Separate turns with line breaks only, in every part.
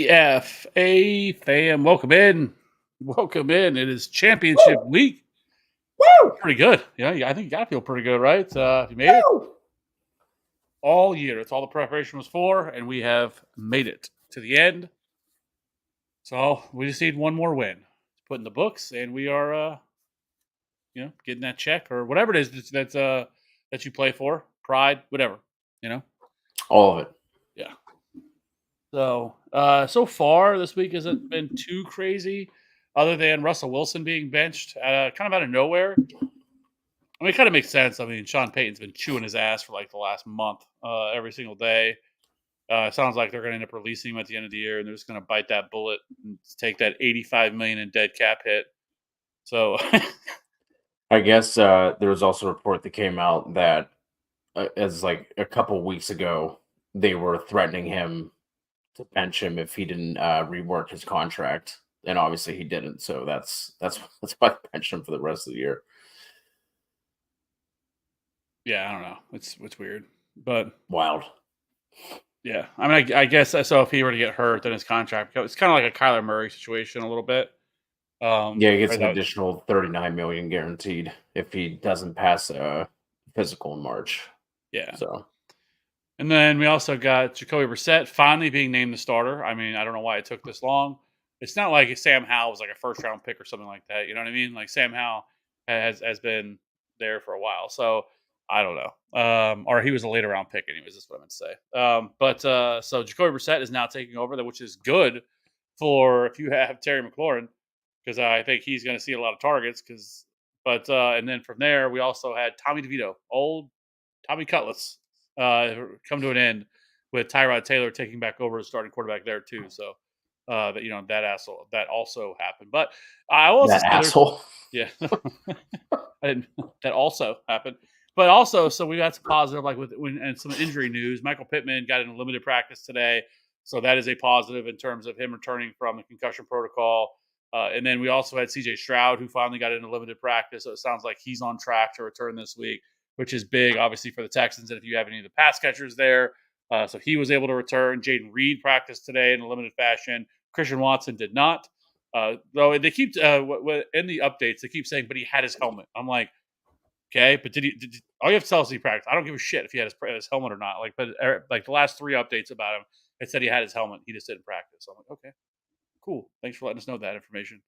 PFA fam, welcome in. Welcome in. It is championship
Woo!
week.
Woo!
Pretty good. Yeah, I think you got to feel pretty good, right? You made it
Woo!
all year. It's all the preparation was for, and we have made it to the end. So we just need one more win to put in the books, and we are, getting that check or whatever it is that you play for, pride, whatever, you know.
All of it.
Yeah. So, so far this week hasn't been too crazy, other than Russell Wilson being benched, kind of out of nowhere. I mean, it kind of makes sense. I mean, Sean Payton's been chewing his ass for like the last month, every single day. It sounds like they're going to end up releasing him at the end of the year, and they're just going to bite that bullet and take that $85 million in dead cap hit. So,
I guess there was also a report that came out that, as like a couple weeks ago, they were threatening him to bench him if he didn't rework his contract, and obviously he didn't. So that's why they benched him for the rest of the year.
yeah, I don't know. It's weird, but
Wild.
yeah, I mean, I guess so. If he were to get hurt, then his contract it's kind of like a Kyler Murray situation a little bit.
Yeah, he gets
Right
an
out.
additional 39 million guaranteed if he doesn't pass a physical in March.
Yeah.
So
And then we also got Jacoby Brissett finally being named the starter. I mean, I don't know why it took this long. It's not like Sam Howell was like a first round pick or something like that. You know what I mean? Like Sam Howell has been there for a while. So I don't know. Or he was a later round pick, anyways. That's what I meant to say. So Jacoby Brissett is now taking over, which is good for if you have Terry McLaurin, because I think he's going to see a lot of targets. And then from there, we also had Tommy DeVito, old Tommy Cutlass, come to an end with Tyrod Taylor taking back over as starting quarterback there too. So that also happened. But I will also
that
say
asshole.
yeah, that also happened. But also, so we got some positive, like and some injury news. Michael Pittman got in a limited practice today, so that is a positive in terms of him returning from the concussion protocol. And then we also had C.J. Stroud, who finally got into limited practice. So it sounds like he's on track to return this week, which is big, obviously, for the Texans. And if you have any of the pass catchers there, so he was able to return. Jaden Reed practiced today in a limited fashion. Christian Watson did not. Though they keep in the updates, they keep saying, but he had his helmet. I'm like, okay, but all you have to tell us he practiced. I don't give a shit if he had his helmet or not. But like the last 3 updates about him, it said he had his helmet. He just didn't practice. So I'm like, okay, cool. Thanks for letting us know that information.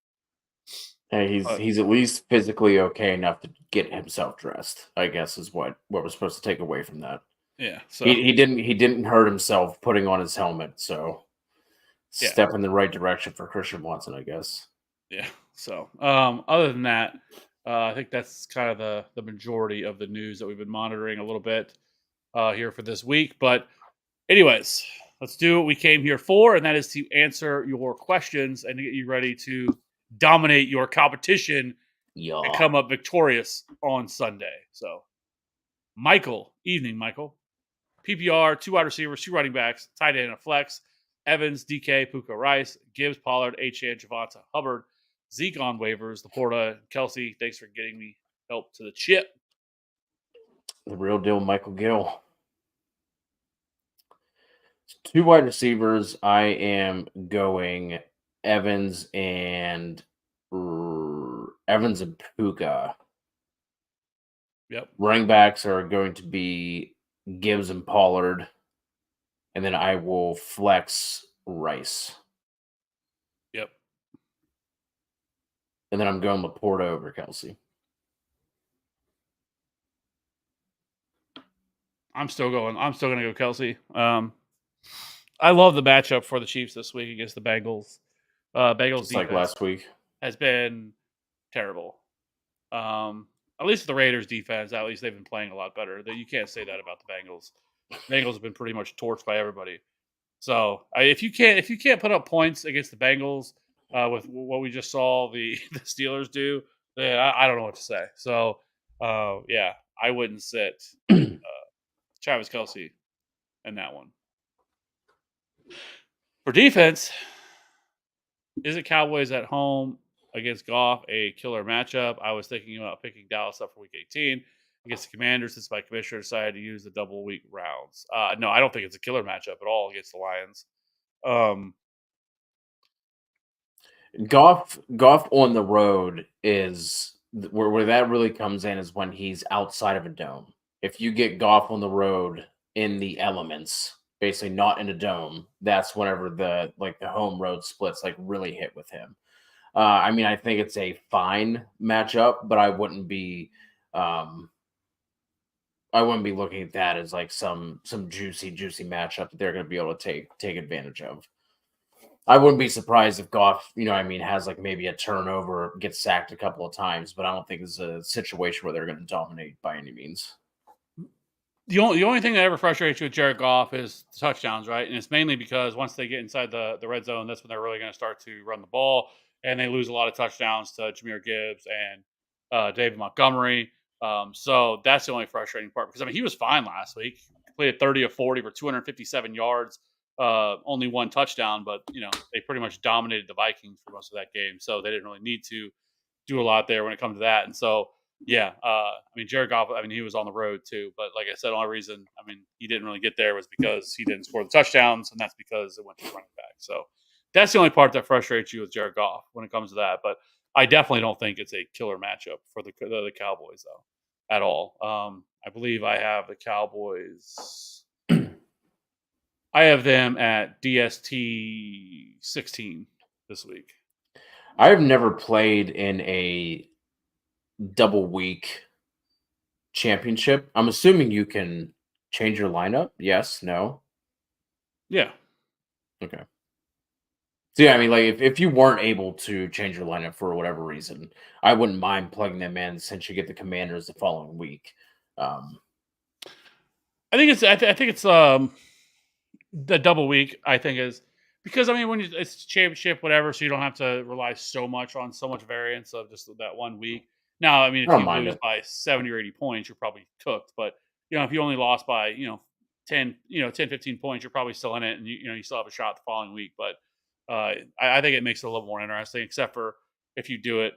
Hey,
But
he's at least physically okay enough to get himself dressed, I guess is what we're supposed to take away from that.
yeah, so
He didn't hurt himself putting on his helmet, so
yeah,
step in the right direction for Christian Watson, I guess.
yeah. So other than that, I think that's kind of the majority of the news that we've been monitoring a little bit here for this week. But anyways, let's do what we came here for, and that is to answer your questions and to get you ready to dominate your competition and
Yeah.
come up victorious on Sunday. So, Michael, evening, Michael. PPR, 2 wide receivers, 2 running backs, tight end, and a flex. Evans, DK, Puka Rice, Gibbs, Pollard, H.A., Javonta, Hubbard, Zeke on waivers, Laporta, Kelsey. Thanks for getting me help to the chip.
The real deal, Michael Gill. 2 wide receivers. I am going Evans and Evans and Puka.
Yep.
Running backs are going to be Gibbs and Pollard, and then I will flex Rice.
Yep.
And then I'm going Laporta over Kelsey.
I'm still going to go Kelsey. I love the matchup for the Chiefs this week against the Bengals. Bengals
Just like
defense
last week.
has been terrible. At least the Raiders defense, at least they've been playing a lot better. You can't say that about the Bengals. Bengals have been pretty much torched by everybody. So if you can't put up points against the Bengals with what we just saw the Steelers do, then I don't know what to say. So yeah, I wouldn't sit Travis Kelsey in that one. For defense, is it Cowboys at home against Goff a killer matchup? I was thinking about picking Dallas up for Week 18 against the Commanders since my commissioner decided to use the double week rounds. No, I don't think it's a killer matchup at all against the Lions.
Goff on the road is where that really comes in is when he's outside of a dome. If you get Goff on the road in the elements, basically not in a dome, that's whenever the home road splits like really hit with him. I mean, I think it's a fine matchup, but um I wouldn't be looking at that as like some juicy matchup that they're going to be able to take advantage of. I wouldn't be surprised if Goff, I mean, has like maybe a turnover, gets sacked a couple of times, but I don't think it's a situation where they're going to dominate by any means.
The only thing that ever frustrates you with Jared Goff is the touchdowns, right? And it's mainly because once they get inside the red zone, that's when they're really going to start to run the ball, and they lose a lot of touchdowns to Jameer Gibbs and David Montgomery. So that's the only frustrating part because I mean he was fine last week. He played 30 of 40 for 257 yards, only one touchdown, but they pretty much dominated the Vikings for most of that game, so they didn't really need to do a lot there when it comes to that. And so, yeah, I mean, Jared Goff, I mean, he was on the road too. But like I said, the only reason, I mean, he didn't really get there was because he didn't score the touchdowns, and that's because it went to the running back. So that's the only part that frustrates you with Jared Goff when it comes to that. But I definitely don't think it's a killer matchup for the Cowboys, though, at all. I believe I have the Cowboys. I have them at DST 16 this week.
I've never played in a double week championship. I'm assuming you can change your lineup. Yes, no.
Yeah.
Okay. So yeah, I mean, like if you weren't able to change your lineup for whatever reason, I wouldn't mind plugging them in since you get the Commanders the following week. Um,
I think it's the double week. I think is because I mean when it's championship whatever, so you don't have to rely so much on so much variance of just that one week. Now, I mean,
I
if
don't
you
mind
lose
it.
by 70 or 80 points, you're probably cooked. But if you only lost by 10 10 15 points, you're probably still in it, and you still have a shot the following week. But I think it makes it a little more interesting, except for if you do it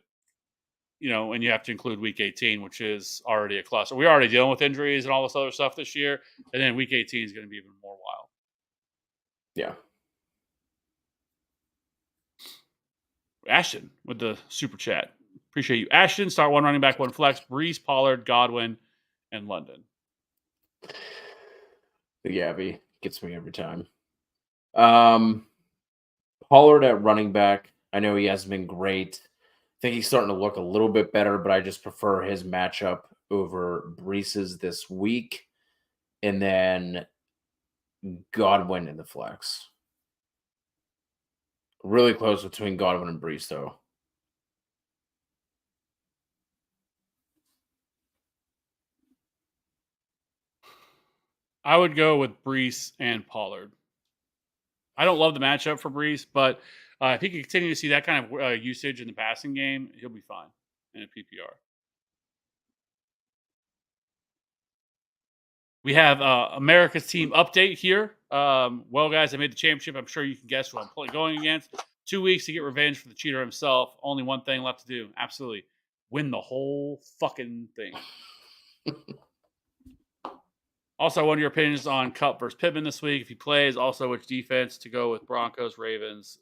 and you have to include week 18, which is already a cluster. We're already dealing with injuries and all this other stuff this year. And then week 18 is going to be even more wild.
Yeah.
Ashton with the super chat. Appreciate you. Ashton, start one running back, one flex. Brees, Pollard, Godwin, and London.
The Gabby gets me every time. Um, Pollard at running back. I know he hasn't been great. I think he's starting to look a little bit better, but I just prefer his matchup over Brees's this week. And then Godwin in the flex. Really close between Godwin and Brees, though.
I would go with Brees and Pollard. I don't love the matchup for Brees, but if he can continue to see that kind of usage in the passing game, he'll be fine in a PPR. We have America's team update here. Well, guys, I made the championship. I'm sure you can guess who I'm going against. 2 weeks to get revenge for the cheater himself. Only one thing left to do. Absolutely. Win the whole fucking thing. Also, I want your opinions on Cup versus Pittman this week. If he plays, also which defense to go with Broncos, Ravens,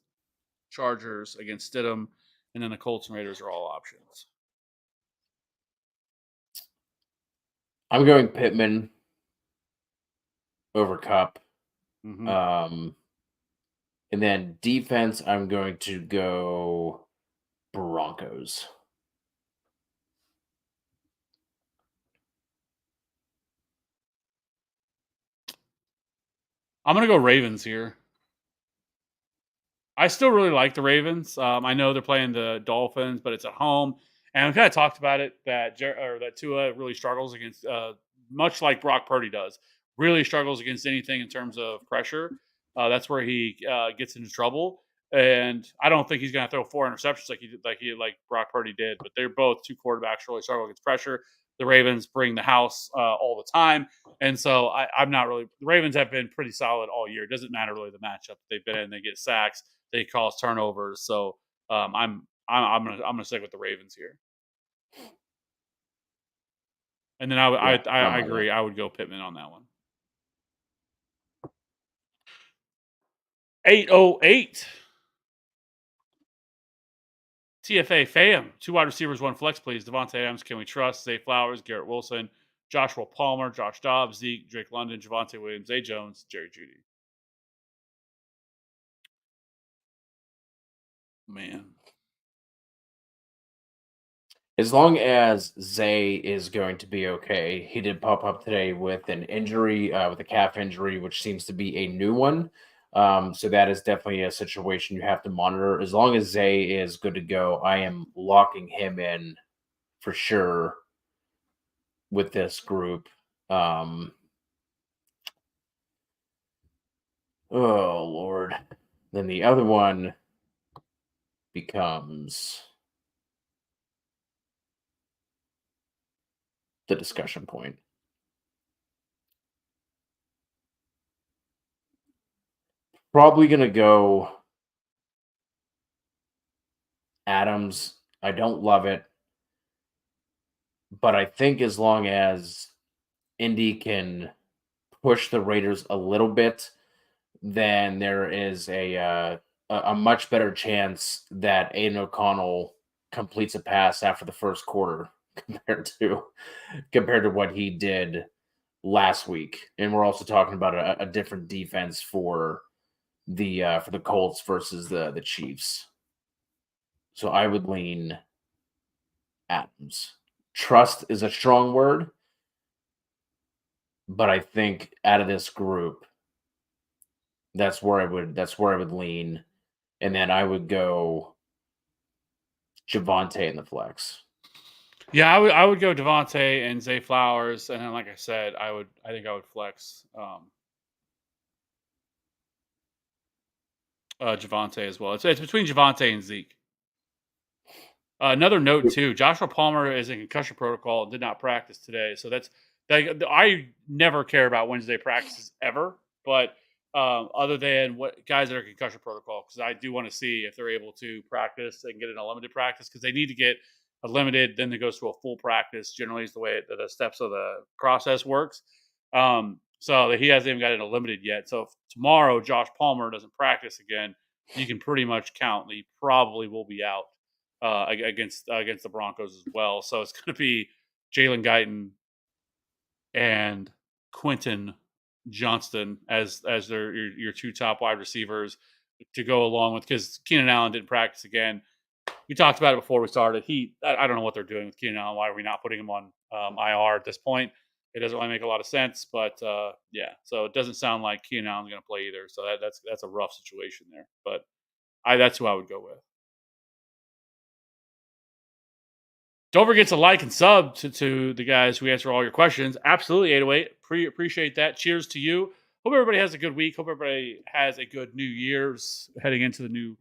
Chargers against Stidham, and then the Colts and Raiders are all options.
I'm going Pittman over Cup.
Mm-hmm.
And then defense, I'm going to go Broncos.
I'm going to go Ravens here. I still really like the Ravens. I know they're playing the Dolphins, but it's at home. And we kind of talked about it that that Tua really struggles against, much like Brock Purdy does, really struggles against anything in terms of pressure. That's where he gets into trouble. And I don't think he's going to throw 4 interceptions like Brock Purdy did. But they're both two quarterbacks really struggle against pressure. The Ravens bring the house all the time, and so I'm not really. The Ravens have been pretty solid all year. It doesn't matter really the matchup they've been in. They get sacks, they cause turnovers. So I'm gonna stick with the Ravens here. And then
Yeah,
I
I'm on
agree.
that.
I would go Pittman on that one. 808. TFA fam, 2 wide receivers, 1 flex, please. Devontae Adams, can we trust? Zay Flowers, Garrett Wilson, Joshua Palmer, Josh Dobbs, Zeke, Drake London, Javonte Williams, Zay Jones, Jerry Judy. Man.
As long as Zay is going to be okay, he did pop up today with an injury, with a calf injury, which seems to be a new one. So that is definitely a situation you have to monitor. As long as Zay is good to go, I am locking him in for sure with this group. Um, oh Lord. Then the other one becomes the discussion point. Probably gonna go Adams. I don't love it, but I think as long as Indy can push the Raiders a little bit, then there is a much better chance that Aiden O'Connell completes a pass after the first quarter compared to what he did last week. And we're also talking about a different defense for the Colts versus the Chiefs. So I would lean Adams. Trust is a strong word, but I think out of this group, that's where I would lean, and then I would go Javonte in the flex.
Yeah, I would go Devontae and Zay Flowers, and then like I said, I think I would flex Javonte as well. It's between Javonte and Zeke. Another note too: Joshua Palmer is in concussion protocol and did not practice today. So I never care about Wednesday practices ever, but other than what guys that are concussion protocol, because I do want to see if they're able to practice and get in a limited practice, because they need to get a limited, then it goes to a full practice. Generally, is the way the steps of the process works. So he hasn't even got in a limited yet. So if tomorrow Josh Palmer doesn't practice again, you can pretty much count that he probably will be out against the Broncos as well. So it's going to be Jalen Guyton and Quentin Johnston as your 2 top wide receivers to go along with, because Keenan Allen didn't practice again. We talked about it before we started. I don't know what they're doing with Keenan Allen. Why are we not putting him on IR at this point? It doesn't really make a lot of sense, but yeah. So it doesn't sound like Keenan Allen's going to play either. So that's a rough situation there. But that's who I would go with. Don't forget to like and sub to the guys who answer all your questions. Absolutely, 808. Appreciate that. Cheers to you. Hope everybody has a good week. Hope everybody has a good New Year's heading into the new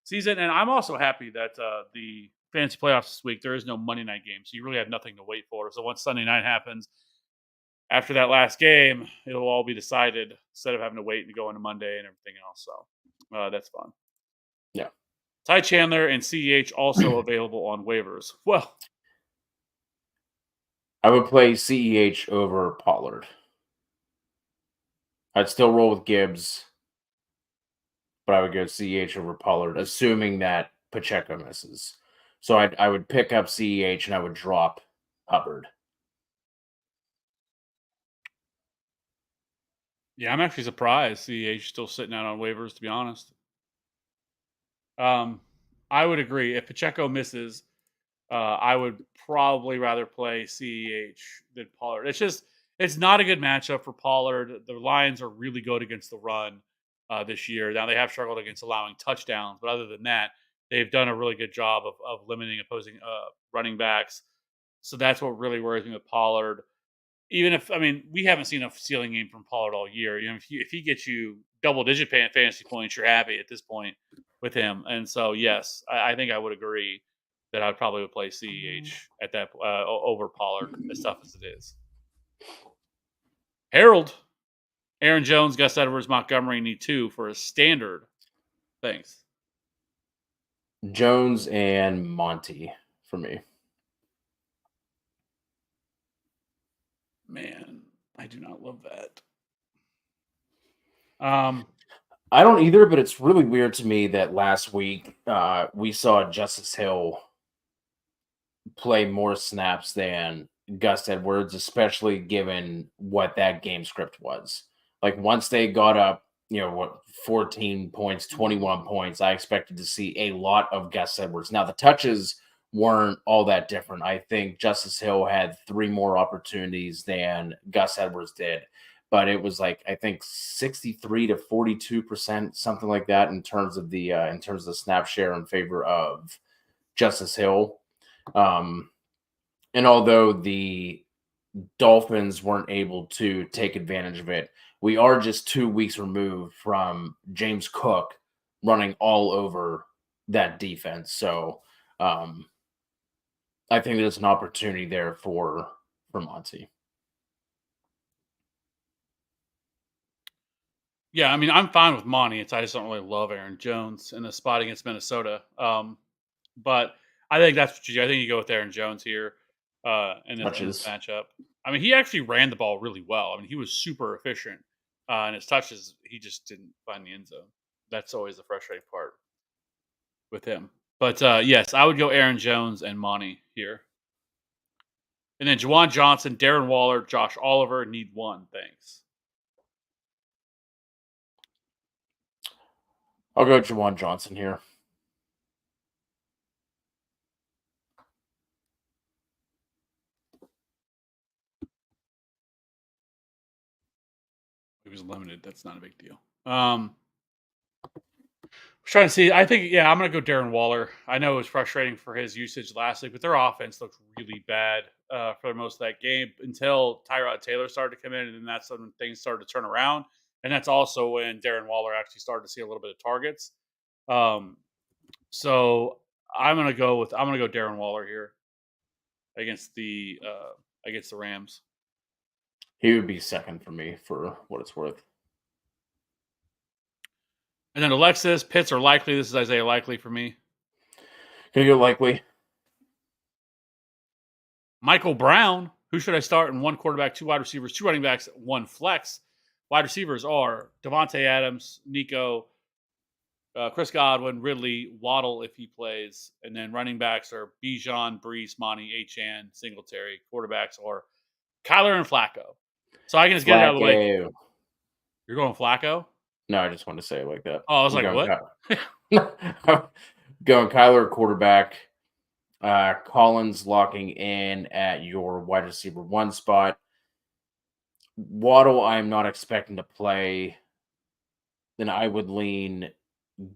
season. And I'm also happy that the fantasy playoffs this week, there is no Monday night game. So you really have nothing to wait for. So once Sunday night happens, after that last game, it'll all be decided instead of having to wait and go into Monday and everything else. So that's fun.
Yeah.
Ty Chandler and CEH also available on waivers. Well,
I would play CEH over Pollard. I'd still roll with Gibbs, but I would go CEH over Pollard, assuming that Pacheco misses. So I would pick up CEH and I would drop Hubbard.
yeah, I'm actually surprised CEH still sitting out on waivers, to be honest. I would agree. If Pacheco misses, I would probably rather play CEH than Pollard. It's not a good matchup for Pollard. The Lions are really good against the run this year. Now they have struggled against allowing touchdowns, but other than that, they've done a really good job of limiting opposing running backs. So that's what really worries me with Pollard. Even if, I mean, we haven't seen a ceiling game from Pollard all year. You know, if he gets you double digit fantasy points, you're happy at this point with him. And so, yes, I think I would agree that I probably would play CEH at that over Pollard, as tough as it is. Harold, Aaron Jones, Gus Edwards, Montgomery need 2 for a standard. Thanks.
Jones and Monty for me.
Man, I do not love that.
I don't either, but it's really weird to me that last week we saw Justice Hill play more snaps than Gus Edwards, especially given what that game script was. Like once they got up, 14 points, 21 points, I expected to see a lot of Gus Edwards. Now the touches weren't all that different. I think Justice Hill had 3 more opportunities than Gus Edwards did. But it was like I think 63 to 42%, something like that, in terms of the snap share in favor of Justice Hill. Um, and although the Dolphins weren't able to take advantage of it, we are just 2 weeks removed from James Cook running all over that defense. So um, I think there's an opportunity there for Monty.
Yeah, I mean, I'm fine with Monty. I just don't really love Aaron Jones in the spot against Minnesota. But I think that's what I think you go with Aaron Jones here, in this
Touches.
matchup. I mean, he actually ran the ball really well. I mean, he was super efficient, and his touches, he just didn't find the end zone. That's always the frustrating part with him. But yes, I would go Aaron Jones and Monty here, and then Juwan Johnson, Darren Waller, Josh Oliver need one. Thanks.
I'll go Jawan Johnson here.
He was limited. That's not a big deal. Trying to see. I think, yeah, I'm going to go Darren Waller. I know it was frustrating for his usage last week, but their offense looked really bad for most of that game until Tyrod Taylor started to come in, and then that's when things started to turn around. And that's also when Darren Waller actually started to see a little bit of targets. Um, so I'm gonna go Darren Waller here against the Rams.
He would be second for me for what it's worth.
And then Alexis Pitts are likely. This is Isaiah Likely for me.
Gonna go Likely.
Michael Brown. Who should I start in one quarterback, 2 wide receivers, 2 running backs, 1 flex? Wide receivers are Devontae Adams, Nico, Chris Godwin, Ridley, Waddle if he plays, and then running backs are Bijan, Brees, Monty, Achan, Singletary. Quarterbacks are Kyler and Flacco. So I can just get it out of the way.
Flacco.
You're going Flacco?
No, I just want to say it like that.
Oh, I was
I'm
like,
going
what?
going Kyler quarterback. Collins locking in at your wide receiver 1 spot. Waddle, I'm not expecting to play. Then I would lean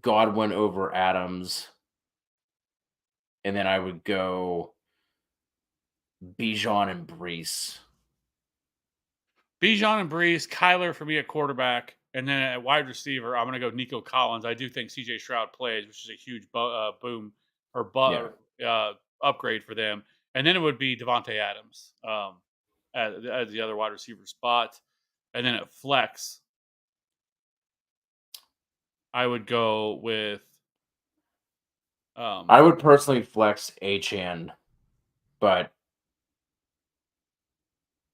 Godwin over Adams. And then I would go Bijan and Brees.
Bijan and Brees, Kyler for me at quarterback, and then at wide receiver, I'm going to go Nico Collins. I do think CJ Stroud plays, which is a huge boom or
Yeah.
upgrade for them. And then it would be Devontae Adams as the other wide receiver spot. And then at flex, I would go with.
I would personally flex Achan, but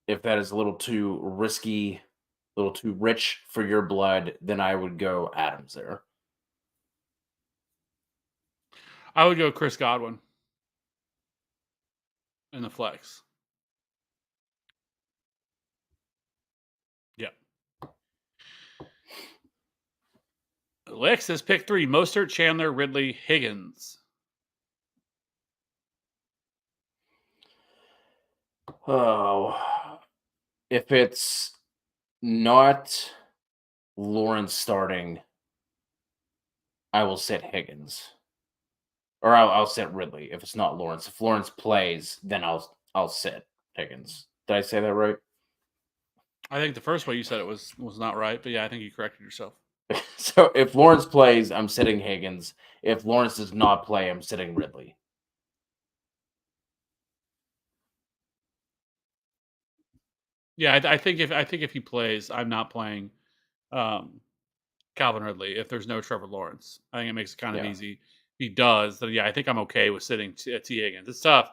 if that is a little too risky, a little too rich for your blood, then I would go Adams there.
I would go Chris Godwin in the flex. Yeah. Lex says pick 3: Mostert, Chandler, Ridley, Higgins.
Oh, if it's not Lawrence starting, I will sit Higgins, or I'll sit Ridley. If it's not Lawrence, if Lawrence plays, then I'll sit Higgins. Did I say that right?
I think the first way you said it was not right, but yeah, I think you corrected yourself.
So if Lawrence plays, I'm sitting Higgins. If Lawrence does not play, I'm sitting Ridley.
Yeah, I think if he plays, I'm not playing Calvin Ridley if there's no Trevor Lawrence. I think it makes it kind of
Yeah.
easy. If he does, then yeah, I think I'm okay with sitting T Higgins. It's tough,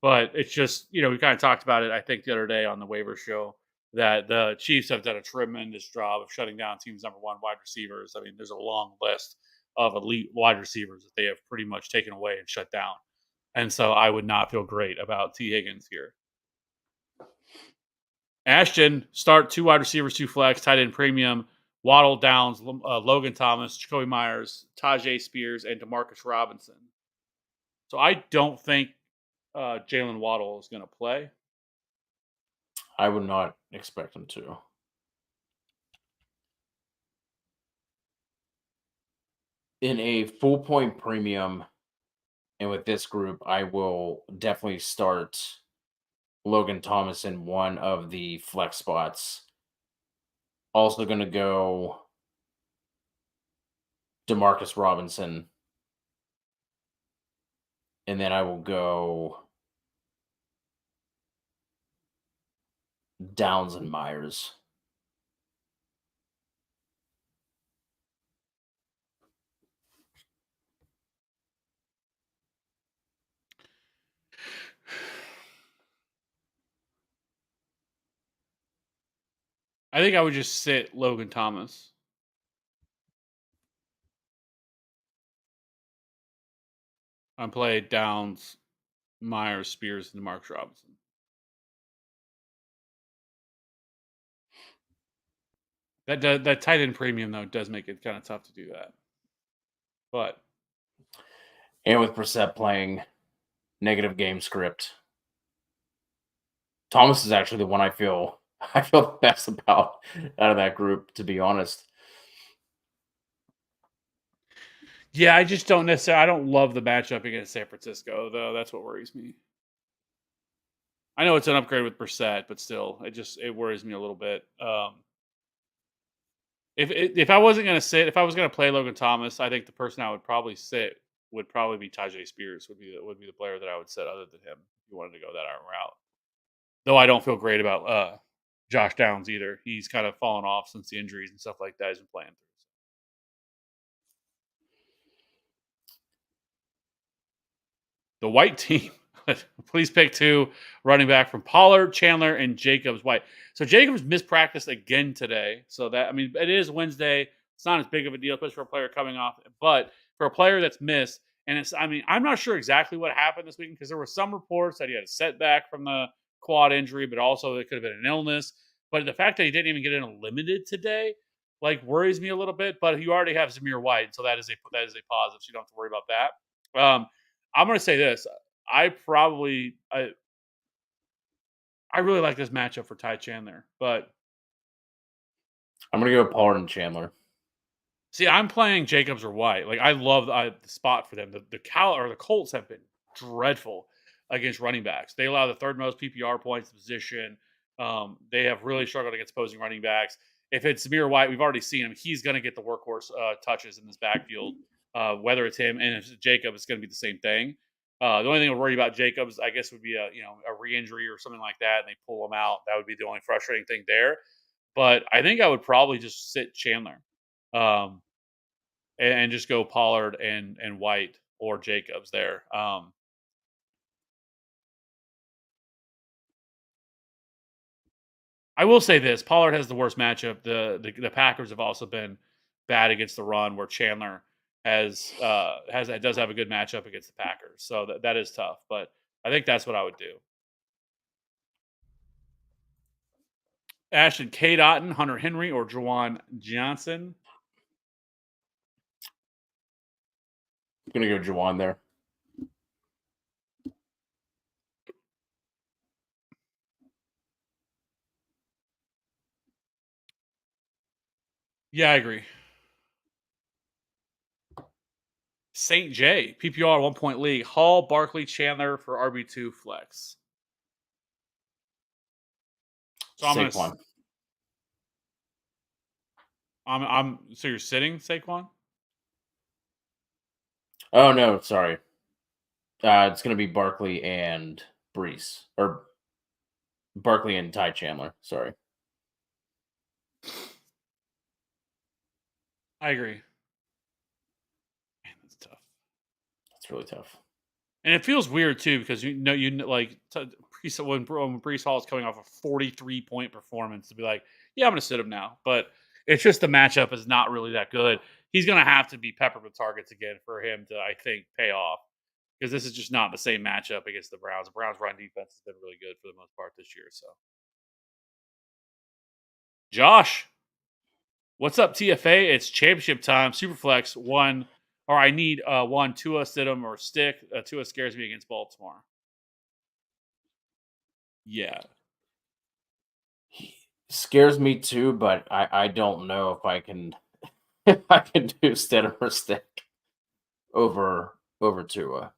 but it's just we kind of talked about it. I think the other day on the waiver show. that the Chiefs have done a tremendous job of shutting down teams' number one wide receivers. I mean, there's a long list of elite wide receivers that they have pretty much taken away and shut down. And so I would not feel great about T. Higgins here. Ashton, start 2 wide receivers, 2 flex, tight end premium, Waddle, Downs, Logan Thomas, Jacoby Myers, Tajay Spears, and Demarcus Robinson. So I don't think Jalen Waddle is going to play.
I would not expect him to. In a full point premium, and with this group, I will definitely start Logan Thomas in one of the flex spots. Also going to go Demarcus Robinson. And then I will go Downs and Myers.
I think I would just sit Logan Thomas. I play Downs, Myers, Spears, and Demarcus Robinson. That tight end premium though does make it kind of tough to do that. But
And with Brissett playing negative game script, Thomas is actually the one I feel the best about out of that group, to be honest.
yeah, I just don't necessarily. I don't love the matchup against San Francisco though. That's what worries me. I know it's an upgrade with Brissett, but still, it worries me a little bit. If I wasn't going to sit, if I was going to play Logan Thomas, I think the person I would probably sit would probably be Tajay Spears. Would be the player that I would sit other than him if you wanted to go that route. Though I don't feel great about Josh Downs either. He's kind of fallen off since the injuries and stuff like that he's been playing through. The white team, please pick 2 running back from Pollard, Chandler, and Jacobs White. So Jacobs mispracticed again today. So that, I mean, it is Wednesday. It's not as big of a deal, especially for a player coming off. But for a player that's missed, and it's, I mean, I'm not sure exactly what happened this weekend because there were some reports that he had a setback from the quad injury, but also it could have been an illness. But the fact that he didn't even get in a limited today, like, worries me a little bit. But you already have Zamir White, so that is a positive. So you don't have to worry about that. I'm going to say this. I really like this matchup for Ty Chandler, but
I'm going to go Pollard and Chandler.
see, I'm playing Jacobs or White. Like, I love the spot for them. The Colts have been dreadful against running backs. They allow the third most PPR points position. They have really struggled against opposing running backs. If it's Zamir White, we've already seen him. He's going to get the workhorse touches in this backfield. Whether it's him and if it's Jacob, it's going to be the same thing. The only thing I'm worried about Jacobs, I guess, would be a re-injury or something like that, and they pull him out. That would be the only frustrating thing there. But I think I would probably just sit Chandler, and just go Pollard and White or Jacobs there. I will say this: Pollard has the worst matchup. The Packers have also been bad against the run, where Chandler does have a good matchup against the Packers. So that is tough. But I think that's what I would do. Ashton K. Otten, Hunter Henry, or Juwan Johnson.
I'm going to go Juwan there.
Yeah, I agree. St. J, PPR 1 point league. Hall, Barkley, Chandler for RB2 flex. So
Saquon.
So you're sitting Saquon?
Oh, no, sorry. It's going to be Barkley and Brees. Or Barkley and Ty Chandler. Sorry.
I agree. Man, that's tough.
That's really tough.
And it feels weird too because like when Brees Hall is coming off a 43-point performance to be like, yeah, I'm going to sit him now. But it's just the matchup is not really that good. He's going to have to be peppered with targets again for him to, I think, pay off because this is just not the same matchup against the Browns. The Browns' run defense has been really good for the most part this year. So, Josh, what's up, TFA? It's championship time. Superflex one, or I need one Tua sit him or stick. Tua scares me against Baltimore. Yeah.
He scares me too, but I don't know if I can if I can do Stidham or stick over Tua.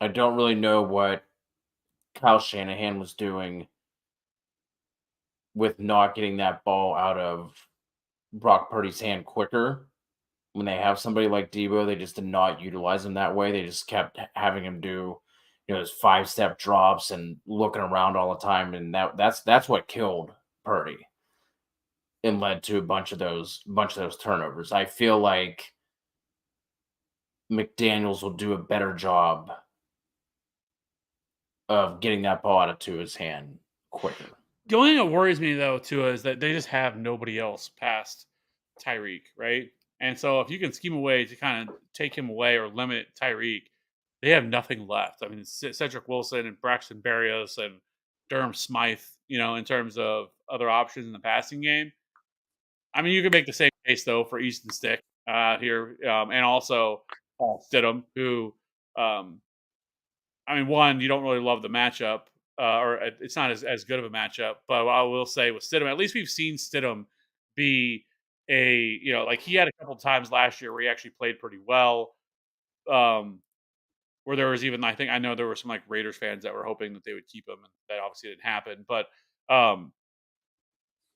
I don't really know what Kyle Shanahan was doing with not getting that ball out of Brock Purdy's hand quicker. When they have somebody like Debo, they just did not utilize him that way. They just kept having him do, his 5-step drops and looking around all the time, and that's what killed Purdy and led to a bunch of those turnovers. I feel like McDaniels will do a better job of getting that ball out of Tua's hand quicker.
The only thing that worries me though, too, is that they just have nobody else past Tyreek, right? And so if you can scheme a way to kind of take him away or limit Tyreek, they have nothing left. I mean, Cedric Wilson and Braxton Berrios and Durham Smythe, in terms of other options in the passing game. I mean, you can make the same case though for Easton Stick here, and also Stidham, who um, I mean, one, you don't really love the matchup, it's not as good of a matchup. But I will say with Stidham, at least we've seen Stidham be like he had a couple times last year where he actually played pretty well. Um, where there was even, I know there were some like Raiders fans that were hoping that they would keep him, and that obviously didn't happen. Um,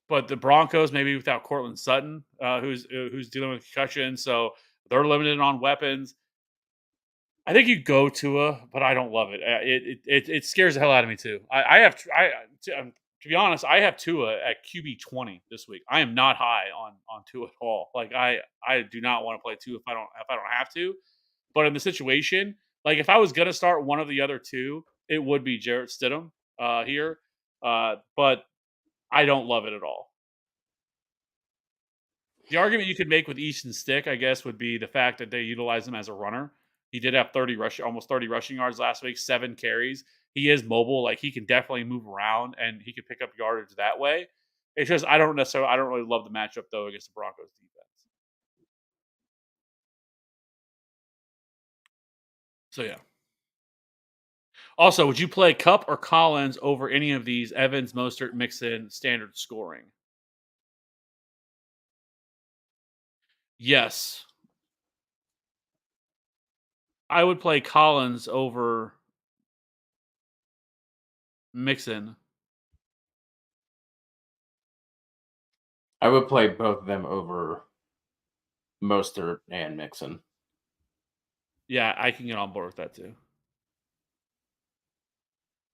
but the Broncos, maybe without Cortland Sutton, who's dealing with concussion, so they're limited on weapons. I think you go Tua, but I don't love it. It scares the hell out of me too. I have to be honest, I have Tua at QB 20 this week. I am not high on Tua at all. Like I do not want to play Tua if I don't have to. But in the situation, like if I was gonna start one of the other two, it would be Jarrett Stidham here. But I don't love it at all. The argument you could make with Easton Stick, I guess, would be the fact that they utilize him as a runner. He did have almost 30 rushing yards last week, 7 carries. He is mobile, like he can definitely move around and he can pick up yardage that way. It's just I don't really love the matchup though against the Broncos defense. So yeah. Also, would you play Cup or Collins over any of these Evans, Mostert, Mixon standard scoring? Yes. I would play Collins over Mixon.
I would play both of them over Mostert and Mixon.
Yeah, I can get on board with that too.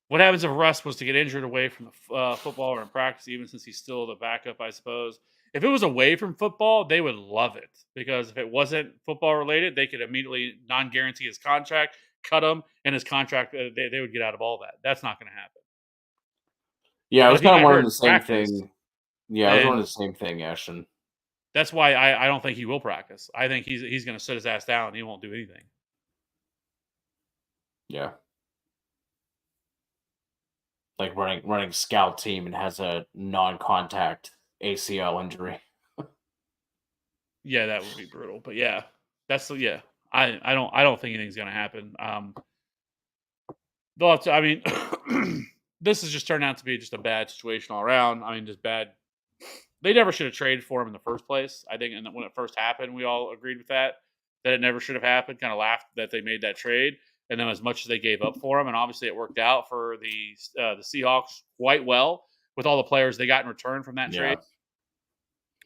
What happens if Russ was to get injured away from the football or in practice, even since he's still the backup, I suppose? If it was away from football, they would love it because if it wasn't football related, they could immediately non-guarantee his contract, cut him, and his contract, they would get out of all that. That's not going to happen.
Yeah, I
But
was
if he
kind of
got hurt
wondering
in
the same
practice,
thing. Yeah, I was wondering
then
the same thing, Ashton.
that's why I don't think he will practice. I think he's going to sit his ass down and he won't do anything.
Yeah. Like running scout team and has a non-contact ACL injury.
Yeah, that would be brutal. But yeah, yeah. I don't think anything's going to happen. I mean, this has just turned out to be just a bad situation all around. I mean, just bad. They never should have traded for him in the first place. I think, and when it first happened, we all agreed with that it never should have happened. Kind of laughed that they made that trade, and then as much as they gave up for him, and obviously it worked out for the Seahawks quite well with all the players they got in return from that trade.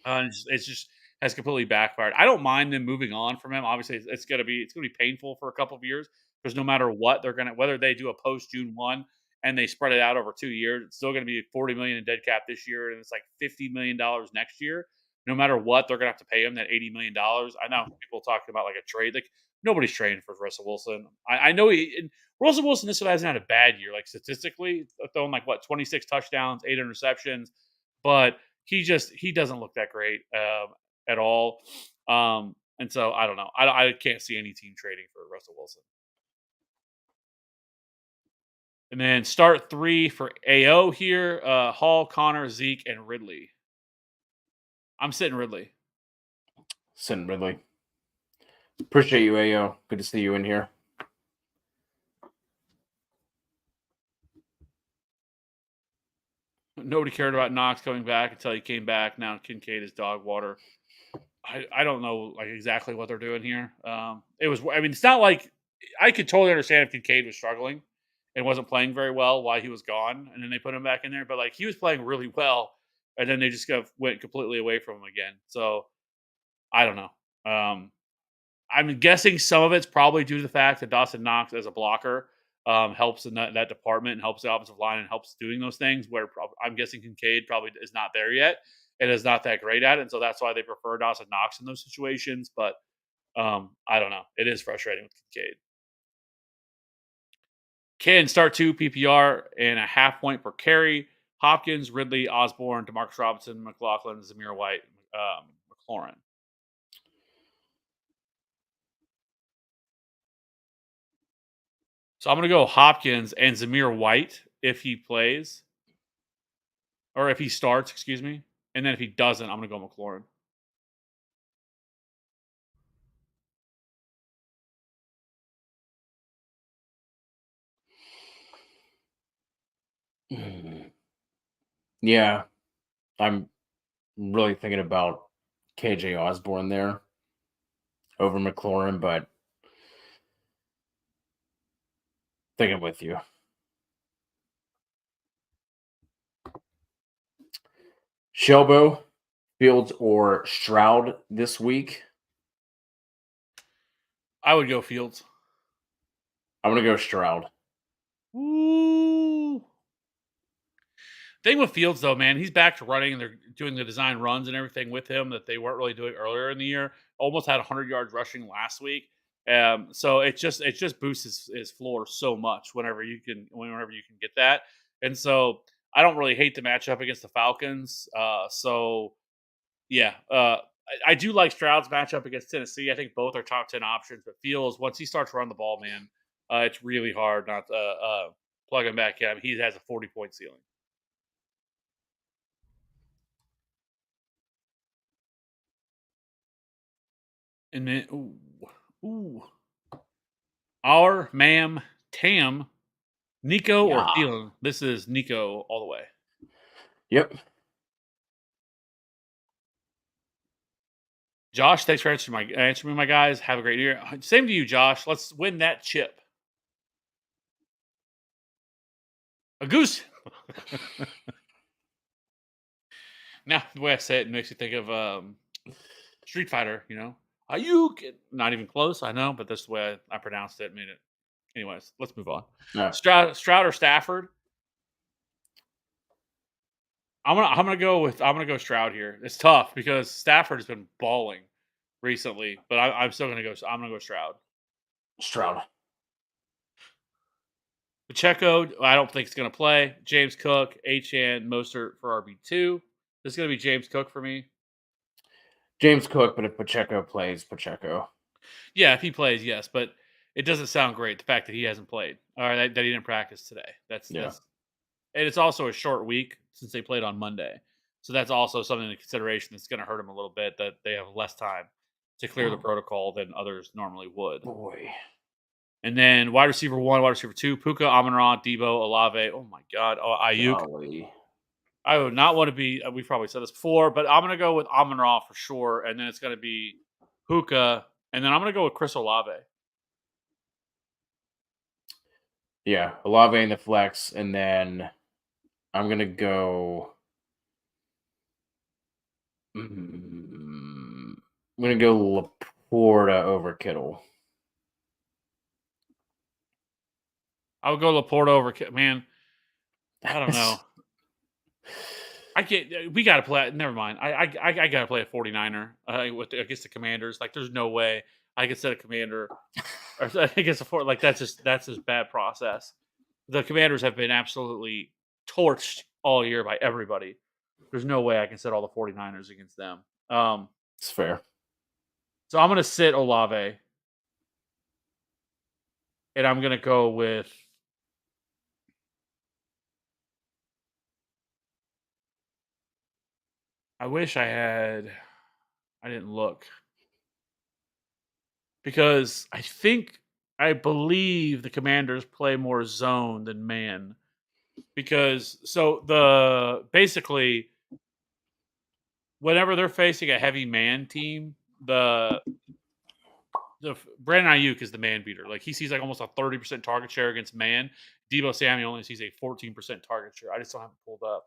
Yeah.
It's just has completely backfired. I don't mind them moving on from him. Obviously, it's gonna be painful for a couple of years because no matter what, they're gonna whether they do a post June 1 and they spread it out over 2 years, it's still going to be 40 million in dead cap this year, and it's like $50 million next year. No matter what, they're going to have to pay him that $80 million. I know people talking about like a trade. Like nobody's trading for Russell Wilson. I know Russell Wilson this hasn't had a bad year, like statistically, throwing like what 26 touchdowns, 8 interceptions, but he doesn't look that great at all. And so I don't know. I can't see any team trading for Russell Wilson. And then start 3 for AO here: Hall, Connor, Zeke, and Ridley. I'm sitting Ridley.
Sitting Ridley. Appreciate you, AO. Good to see you in here.
Nobody cared about Knox coming back until he came back. Now Kincaid is dog water. I don't know like exactly what they're doing here. It's not like I could totally understand if Kincaid was struggling and wasn't playing very well while he was gone, and then they put him back in there. But like he was playing really well, and then they just went completely away from him again. So I don't know. I'm guessing some of it's probably due to the fact that Dawson Knox as a blocker helps in that department and helps the offensive line and helps doing those things. Where I'm guessing Kincaid probably is not there yet and is not that great at it, and so that's why they prefer Dawson Knox in those situations. But I don't know. It is frustrating with Kincaid. Can start 2 PPR and a half point per carry. Hopkins, Ridley, Osborne, Demarcus Robinson, McLaughlin, Zamir White, McLaurin. So I'm going to go Hopkins and Zamir White if he plays. Or if he starts, excuse me. And then if he doesn't, I'm going to go McLaurin.
Yeah. I'm really thinking about KJ Osborne there over McLaurin, but thinking with you. Shelbo, Fields, or Stroud this week?
I would go Fields.
I'm going to go Stroud.
Ooh. Thing with Fields, though, man, he's back to running, and they're doing the design runs and everything with him that they weren't really doing earlier in the year. Almost had 100 yards rushing last week. So it just boosts his floor so much whenever you can get that. And so I don't really hate the matchup against the Falcons. I do like Stroud's matchup against Tennessee. I think both are top 10 options, but Fields, once he starts to run the ball, man, it's really hard not to plug him back in. He has a 40-point ceiling. And then, our ma'am Tam, Nico or Thielen. This is Nico all the way.
Yep.
Josh, thanks for answering me, my guys. Have a great year. Same to you, Josh. Let's win that chip. A goose. Now, the way I say it makes you think of Street Fighter, you know. Not even close, I know, but that's the way I pronounced it. Made it. Anyways, let's move on.
No.
Stroud or Stafford? I'm gonna go Stroud here. It's tough because Stafford has been balling recently, but I'm still gonna go. I'm gonna go Stroud.
Stroud.
Pacheco, I don't think he's gonna play. James Cook, Achane, Mostert for RB2. This is gonna be James Cook for me.
James Cook, but if Pacheco plays, Pacheco.
Yeah, if he plays, yes, but it doesn't sound great the fact that he hasn't played or that he didn't practice today. That's and it's also a short week since they played on Monday, so that's also something in consideration that's going to hurt him a little bit that they have less time to clear the protocol than others normally would.
Boy.
And then wide receiver 1, wide receiver 2, Puka, Amon-Ra, Debo, Olave. Oh my God, Ayuk.
Golly.
I would not want to be. We've probably said this before, but I'm going to go with Amon-Ra for sure, and then it's going to be Puka, and then I'm going to go with Chris Olave.
Yeah, Olave in the flex, and then I'm going to go. I'm going to go Laporta over Kittle.
I would go Laporta over. Man, I don't know. I can't. We got to play. Never mind. I got to play a 49er against the Commanders. Like, there's no way I could set a Commander or against a four. Like, that's just bad process. The Commanders have been absolutely torched all year by everybody. There's no way I can set all the 49ers against them.
It's fair.
So I'm gonna sit Olave, and I'm gonna go with. I wish I had. I didn't look because I believe the Commanders play more zone than man. Because so the basically whenever they're facing a heavy man team, Brandon Ayuk is the man beater. Like, he sees like almost a 30% target share against man. Debo Samuel only sees a 14% target share. I just don't have it pulled up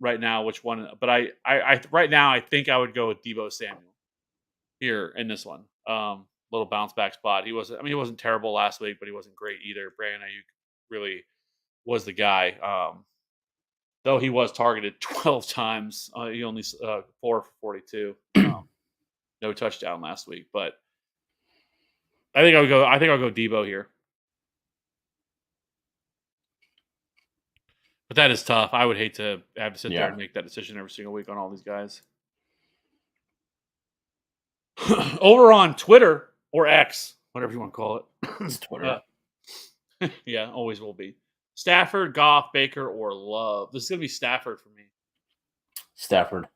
right now which one, but I right now I think I would go with Debo Samuel here in this one. Little bounce back spot. He wasn't terrible last week, but he wasn't great either. Brandon Ayuk really was the guy. Though he was targeted 12 times, he only 4 for 42. No touchdown last week, but I think I'll go Debo here. But that is tough. I would hate to have to sit there and
Yeah.
make that decision every single week on all these guys. Over on Twitter or X, whatever you want to call
It's
it.
Twitter.
Yeah, always will be. Stafford, Goff, Baker, or Love. This is going to be Stafford for me.
Stafford.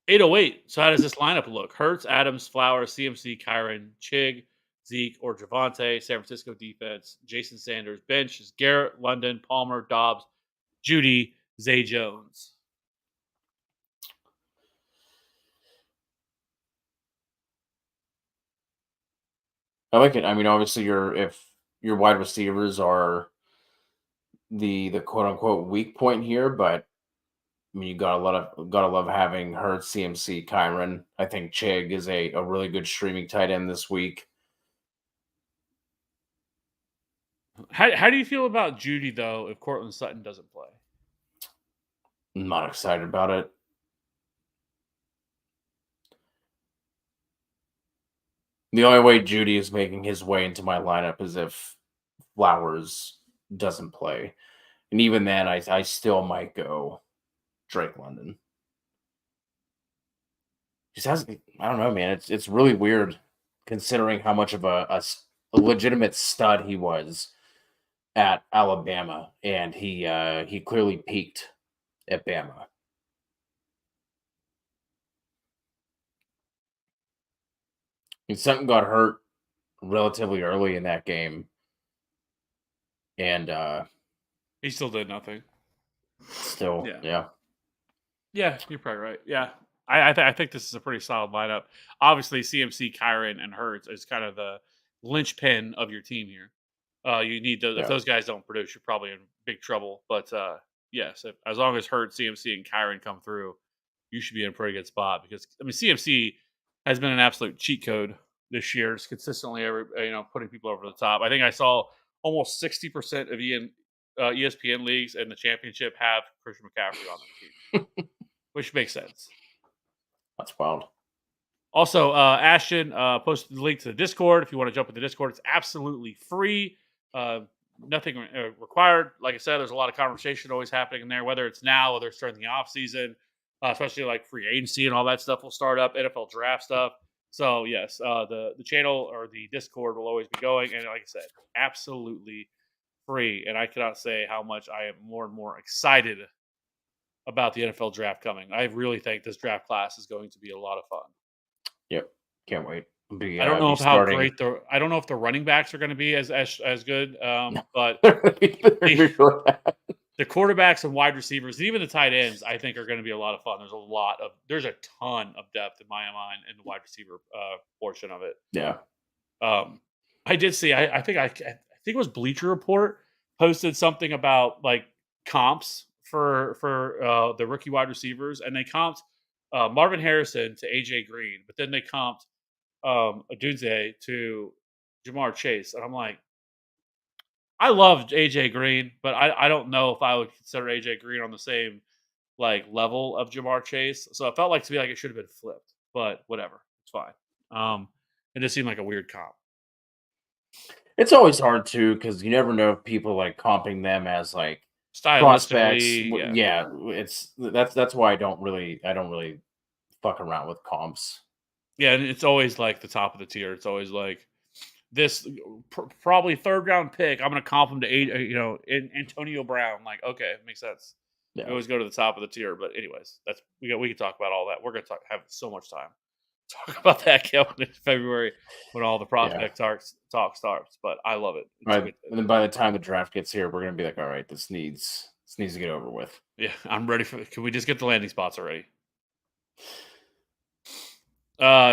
808. So how does this lineup look? Hurts, Adams, Flowers, CMC, Kyron, Chig, Zeke, or Javante. San Francisco defense. Jason Sanders. Bench is Garrett, London, Palmer, Dobbs, Judy, Zay Jones.
I like it. I mean, obviously, if your wide receivers are the quote unquote weak point here, but I mean, you gotta love having Hurts, CMC, Kyron. I think Chig is a really good streaming tight end this week.
How do you feel about Judy, though, if Cortland Sutton doesn't play?
I'm not excited about it. The only way Judy is making his way into my lineup is if Flowers doesn't play. And even then, I still might go Drake London. Just has I don't know, man. It's really weird considering how much of a legitimate stud he was at Alabama, and he clearly peaked at Bama. And Sutton got hurt relatively early in that game, and
He still did nothing.
still,
Yeah.
yeah,
Yeah, you're probably right. Yeah. I think this is a pretty solid lineup. Obviously, CMC, Kyron, and Hurts is kind of the linchpin of your team here. You need those. If
yeah,
those guys don't produce, you're probably in big trouble. But yes, as long as Hurts, CMC, and Kyron come through, you should be in a pretty good spot. Because I mean, CMC has been an absolute cheat code this year. It's consistently putting people over the top. I think I saw almost 60% of ESPN leagues and the championship have Christian McCaffrey on their team, which makes sense.
that's wild.
Also, Ashton posted the link to the Discord. If you want to jump in the Discord, it's absolutely free. Nothing required. Like I said, there's a lot of conversation always happening in there, whether it's now, whether it's during the off season, especially like free agency and all that stuff will start up, NFL draft stuff. So yes, the channel or the Discord will always be going, and like I said, absolutely free. And I cannot say how much I am more and more excited about the NFL draft coming. I really think this draft class is going to be a lot of fun.
Yep, can't wait.
I don't know
Be
if how
starting.
great I don't know if the running backs are going to be as good, but the, the quarterbacks and wide receivers, and even the tight ends, I think are going to be a lot of fun. There's a ton of depth in my mind in the wide receiver portion of it.
Yeah,
I did see. I think it was Bleacher Report posted something about like comps for the rookie wide receivers, and they comped Marvin Harrison to AJ Green, but then they comped Adunze to Jamar Chase, and I'm like, I loved AJ Green, but I don't know if I would consider AJ Green on the same like level of Jamar Chase. So it felt like to me like it should have been flipped, but whatever, it's fine. Um, it just seemed like a weird comp.
It's always hard too because you never know if people like comping them as like prospects.
Stylistically, yeah.
Yeah, that's why I don't really fuck around with comps.
Yeah, and it's always like the top of the tier. It's always like this probably third round pick. I'm going to comp him to eight. Antonio Brown. Like, okay, makes sense. We
Yeah,
always go to the top of the tier. But anyways, we can talk about all that. We're going to have so much time to talk about that going in February when all the
yeah.
prospect talk starts. But I love it. It's
Right,
good.
and then by the time the draft gets here, we're gonna be like, all right, this needs to get over with.
Yeah, I'm ready for. Can we just get the landing spots already?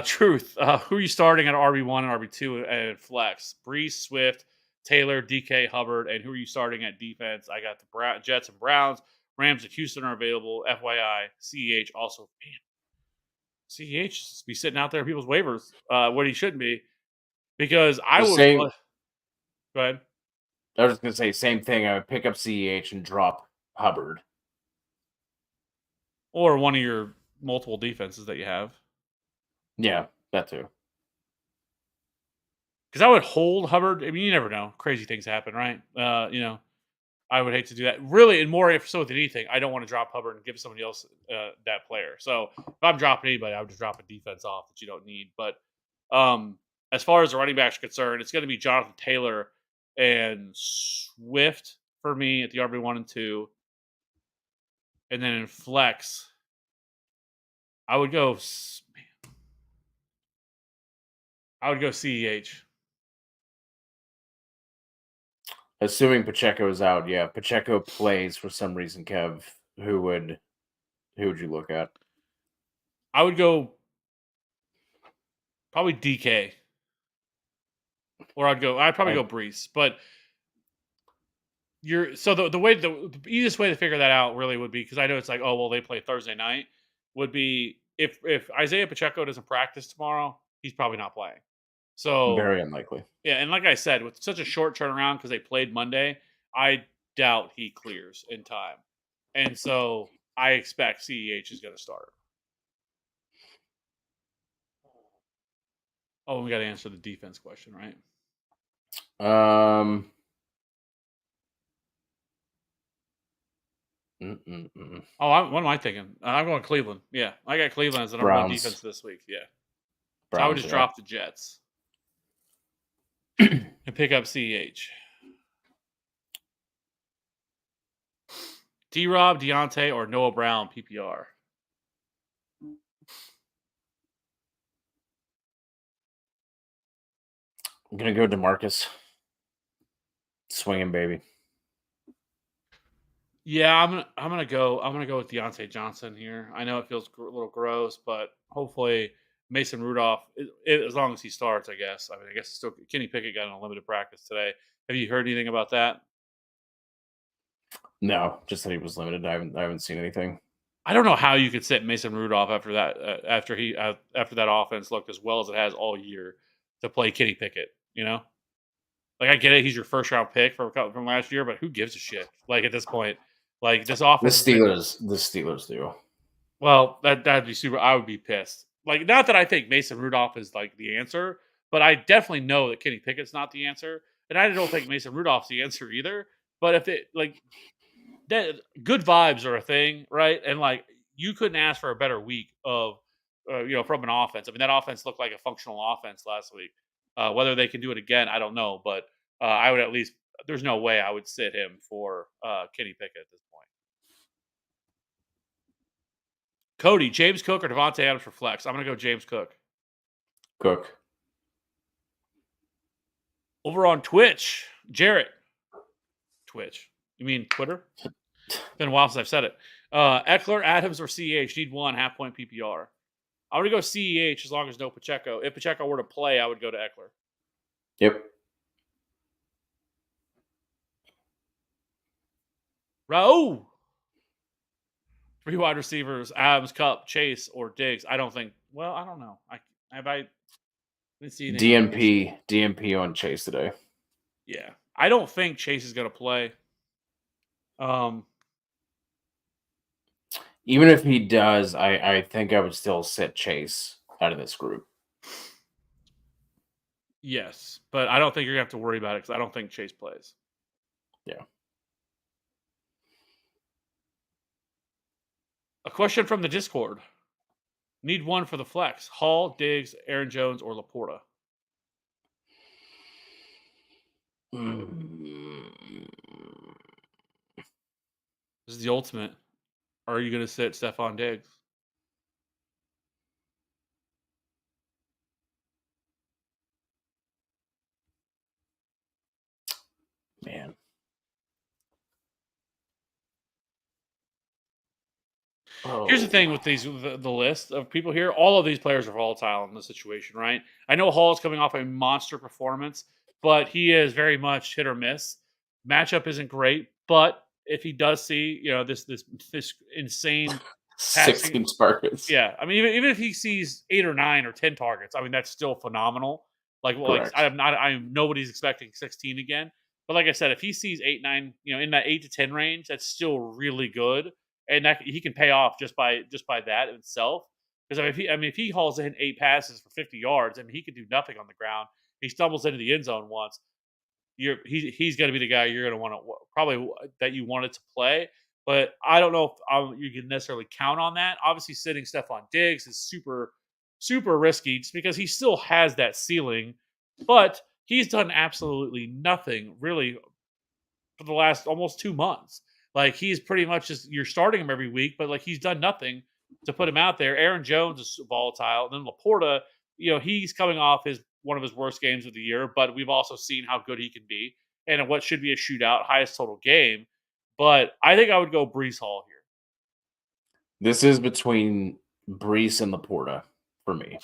Truth. Who are you starting at RB1 and RB2 and flex? Brees, Swift, Taylor, DK, Hubbard, and who are you starting at defense? I got the Jets and Browns. Rams and Houston are available. FYI, CEH also. Man, CEH be sitting out there in people's waivers. What he shouldn't be because I
The
would.
same.
Go ahead.
I was just gonna say same thing. I would pick up CEH and drop Hubbard.
Or one of your multiple defenses that you have.
Yeah, that too.
Because I would hold Hubbard. I mean, you never know. Crazy things happen, right? I would hate to do that. Really, and more if so than anything, I don't want to drop Hubbard and give somebody else that player. So if I'm dropping anybody, I would just drop a defense off that you don't need. But as far as the running backs are concerned, it's going to be Jonathan Taylor and Swift for me at the RB1 and 2. And then in flex, I would go. I would go CEH.
Assuming Pacheco is out, yeah. Pacheco plays for some reason, Kev. Who would you look at?
I would go probably DK. Or I'd probably
I,
go Brees. But the easiest way to figure that out really would be because I know it's like, oh well, they play Thursday night, would be if Isaiah Pacheco doesn't practice tomorrow, he's probably not playing. So
Very unlikely.
yeah, and like I said, with such a short turnaround because they played Monday, I doubt he clears in time. And so I expect CEH is gonna start. Oh, we gotta answer the defense question, right?
Um.
Oh, what am I thinking? I'm going Cleveland. Yeah, I got Cleveland as the number one
Browns.
defense this week. Yeah, so I would
Browns.
just
Yeah.
drop the Jets and pick up CEH. D-Rob, Deontay, or Noah Brown PPR.
I'm gonna go DeMarcus. Swinging baby.
Yeah, I'm gonna go with Deontay Johnson here. I know it feels a little gross, but hopefully Mason Rudolph, as long as he starts, I guess. I mean, I guess still Kenny Pickett got in a limited practice today. Have you heard anything about that?
No, just that he was limited. I haven't seen anything.
I don't know how you could sit Mason Rudolph after that after that offense looked as well as it has all year to play Kenny Pickett. You know, like I get it, he's your first round pick from last year, but who gives a shit? Like at this point, like this
The
offense has been
Steelers do.
well. That'd be super. I would be pissed. Like not that I think Mason Rudolph is like the answer, but I definitely know that Kenny Pickett's not the answer, and I don't think Mason Rudolph's the answer either. But if it like that good vibes are a thing, right? And like you couldn't ask for a better week of from an offense. I mean, that offense looked like a functional offense last week. Whether they can do it again, I don't know, but I would at least. There's no way I would sit him for Kenny Pickett at this point. Cody, James Cook or Devontae Adams for flex? I'm gonna go James Cook.
Cook.
Over on Twitch, Jarrett. Twitch. You mean Twitter? It's been a while since I've said it. Eckler, Adams, or CEH? Need one half point PPR. I would go CEH as long as no Pacheco. If Pacheco were to play, I would go to Eckler.
Yep.
Raul. 3 wide receivers: Adams, Cup, Chase, or Diggs. I don't think. Well, I don't know. I didn't see anything.
DNP on Chase today.
Yeah, I don't think Chase is going to play. Um,
Even if he does, I think I would still sit Chase out of this group.
yes, but I don't think you're going to have to worry about it because I don't think Chase plays.
Yeah.
A question from the Discord. Need one for the flex. Hall, Diggs, Aaron Jones, or Laporta.
Mm,
This is the ultimate. Are you going to sit Stephon Diggs?
man.
Here's the
Oh,
thing with the list of people here. All of these players are volatile in this situation, right? I know Hall is coming off a monster performance, but he is very much hit or miss. Matchup isn't great, but if he does see, this insane passing,
16 targets.
yeah, I mean, even if he sees 8 or 9 or 10 targets, I mean, that's still phenomenal.
Correct.
I'm nobody's expecting 16 again. But like I said, if he sees 8, 9, in that 8 to 10 range, that's still really good, and that he can pay off just by that itself. Because if he hauls in 8 passes for 50 yards, and he can do nothing on the ground, he stumbles into the end zone once. He's going to be the guy you're going to want to probably that you wanted to play. But I don't know if you can necessarily count on that. Obviously, sitting Stephon Diggs is super super risky just because he still has that ceiling, but he's done absolutely nothing really for the last almost 2 months. Like he's pretty much just you're starting him every week, but like he's done nothing to put him out there. Aaron Jones is volatile. And then Laporta, he's coming off his one of his worst games of the year, but we've also seen how good he can be and in what should be a shootout, highest total game. But I think I would go Brees Hall here.
This is between Brees and Laporta for me.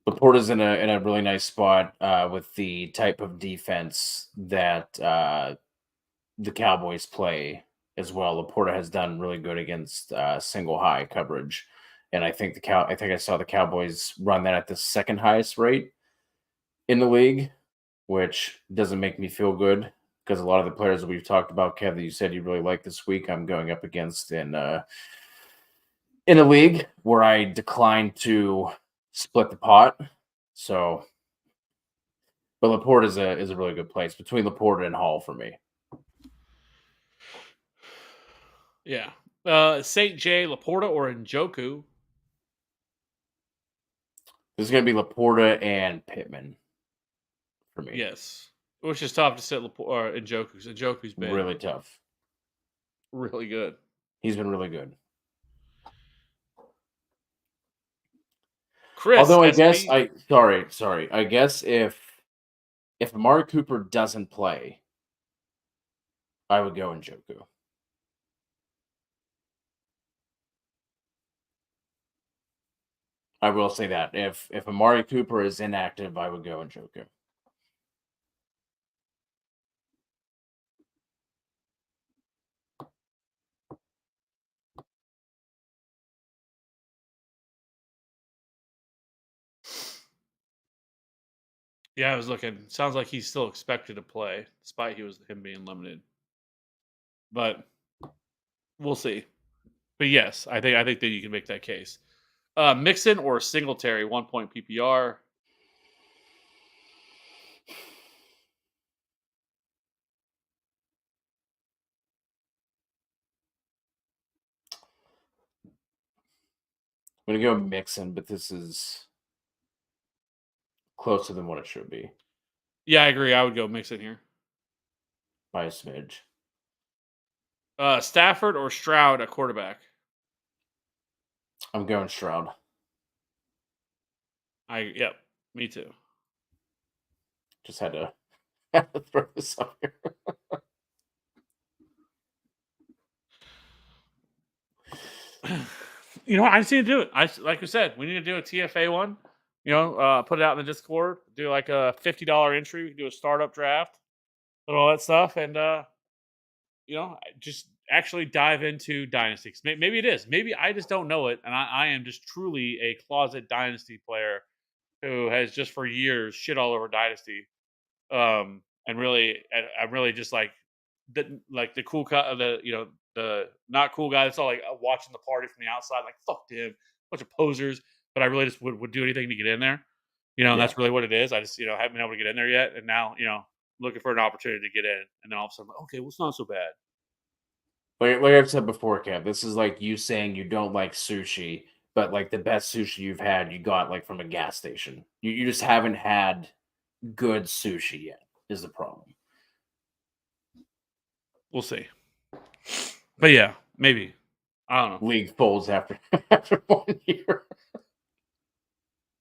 Laporta's in a really nice spot with the type of defense that the Cowboys play as well. Laporta has done really good against single high coverage, and I think I saw the Cowboys run that at the second highest rate in the league, which doesn't make me feel good because a lot of the players that we've talked about, Kev, that you said you really like this week, I'm going up against in a league where I declined to split the pot. So, but Laporte is a really good place between Laporte and Hall for me.
Yeah. St. J, Laporta, or Njoku.
This is going to be Laporta and Pittman for me.
Yes. Which is tough to sit or Njoku. Njoku's been
Really tough.
really good.
He's been really good.
Chris,
Although I guess
SP.
sorry. I guess if Amari Cooper doesn't play, I would go in Joku. I will say that if Amari Cooper is inactive, I would go in Joku.
Yeah, I was looking. Sounds like he's still expected to play, despite him being limited. But we'll see. But yes, I think that you can make that case. Mixon or Singletary, 1 point PPR.
I'm gonna go Mixon, but this is closer than what it should be
Yeah, I agree. I would go Mixon here.
by a smidge.
Stafford or Stroud at quarterback.
I'm going Stroud.
Yep, me too.
Just had to, had to throw this up here.
I just need to do it. Like we said, we need to do a TFA one. Put it out in the Discord. Do like a $50 entry. We can do a startup draft and all that stuff, and just actually dive into Dynasty. 'Cause maybe it is. Maybe I just don't know it, and I am just truly a closet Dynasty player who has just for years shit all over Dynasty. And I'm really just like the cool guy, the not cool guy that's all like watching the party from the outside, like fuck them, bunch of posers. But I really just would do anything to get in there. And
Yeah.
that's really what it is. I just haven't been able to get in there yet, and now looking for an opportunity to get in, and then all of a sudden, like, okay, well, it's not so bad.
Like I've said before, Kev, this is like you saying you don't like sushi, but like the best sushi you've had, you got like from a gas station. You just haven't had good sushi yet, is the problem.
We'll see. But yeah, maybe I don't know.
League folds after after 1 year.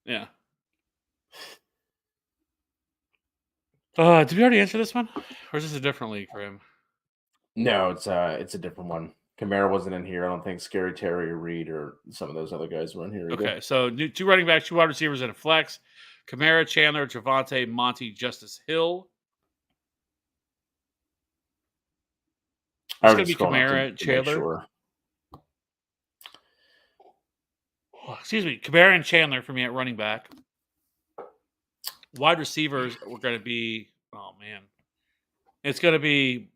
Yeah. Did we already answer this one, or is this a different league for him?
No, it's a different one. Kamara wasn't in here. I don't think Scary Terry or Reed or some of those other guys were in here either.
Okay, so two running backs, two wide receivers, and a flex. Kamara, Chandler, Javante, Monty, Justice Hill.
I
It's
was
going to
just
be
scrolling up
Kamara,
to make
Chandler.
sure.
Excuse me, Kamara and Chandler for me at running back. Wide receivers were going to be, oh man, it's going to be.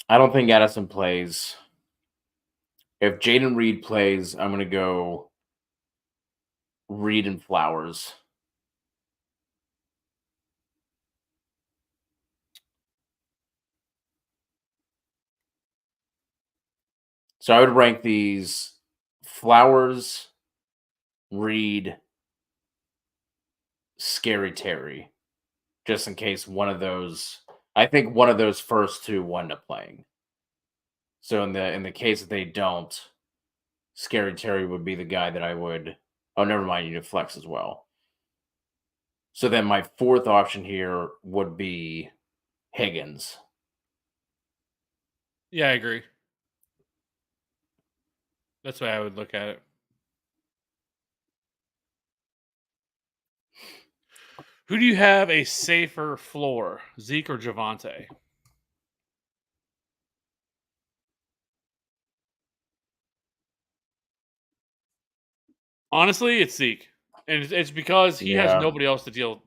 I don't think Addison plays. If Jaden Reed plays, I'm gonna go Reed and Flowers. So I would rank these Flowers, Reed, Scary Terry, just in case one of those. I think one of those first two wind up playing. So in the case that they don't, Scary Terry would be the guy that I would. Oh, never mind. You need flex as well. So then my fourth option here would be Higgins.
Yeah, I agree. That's the way I would look at it. Who do you have a safer floor, Zeke or Javante? Honestly, it's Zeke, and it's because he has
Yeah,
nobody else to deal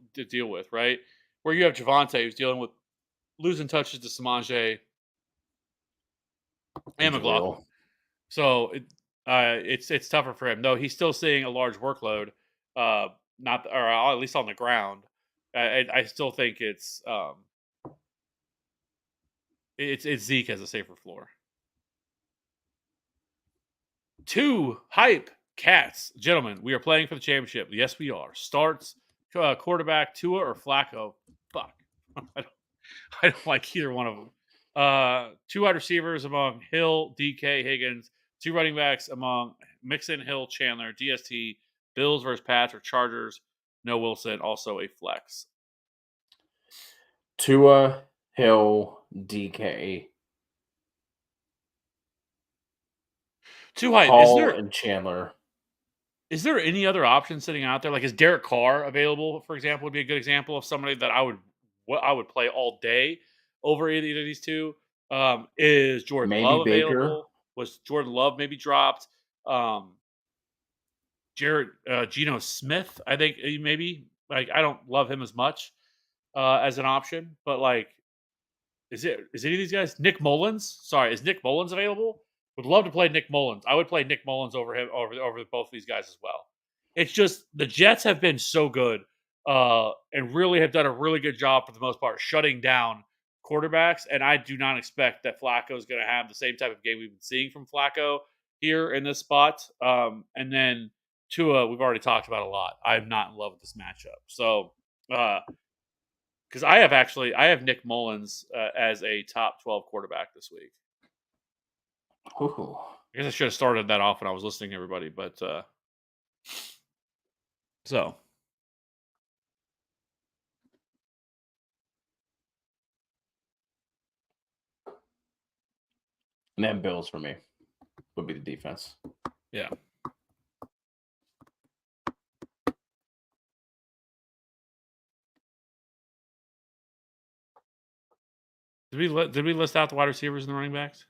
with, right? Where you have Javante, who's dealing with losing touches to Samaje
and
and McLaughlin.
Jaleel.
So it's tougher for him, though. He's still seeing a large workload, not or at least on the ground. I still think it's Zeke as a safer floor. Two hype cats, gentlemen. We are playing for the championship. Yes, we are. Starts quarterback Tua or Flacco. Fuck, I don't like either one of them. Two wide receivers among Hill, DK, Higgins. Two running backs among Mixon, Hill, Chandler, DST, Bills versus Pats or Chargers. No Wilson, also a flex.
Tua, Hill, DK,
Two hype. Is
Hall,
there
and Chandler.
is there any other option sitting out there? Like, is Derek Carr available? For example, would be a good example of somebody that I would play all day over either of these two. Is Jordan
Maybe
Love
Baker.
available? Was Jordan Love maybe dropped? Um, Jared Geno Smith, I think maybe. Like, I don't love him as much as an option, but like, is any of these guys Nick Mullins? Sorry, is Nick Mullins available? Would love to play Nick Mullins. I would play Nick Mullins over him over both of these guys as well. It's just the Jets have been so good and really have done a really good job for the most part shutting down quarterbacks. And I do not expect that Flacco is going to have the same type of game we've been seeing from Flacco here in this spot. And then Tua, we've already talked about a lot. I'm not in love with this matchup. So, because I have Nick Mullins as a top 12 quarterback this week.
Ooh.
I guess I should have started that off when I was listening to everybody, but so
And then Bills for me would be the defense.
yeah. Did we list out the wide receivers and the running backs?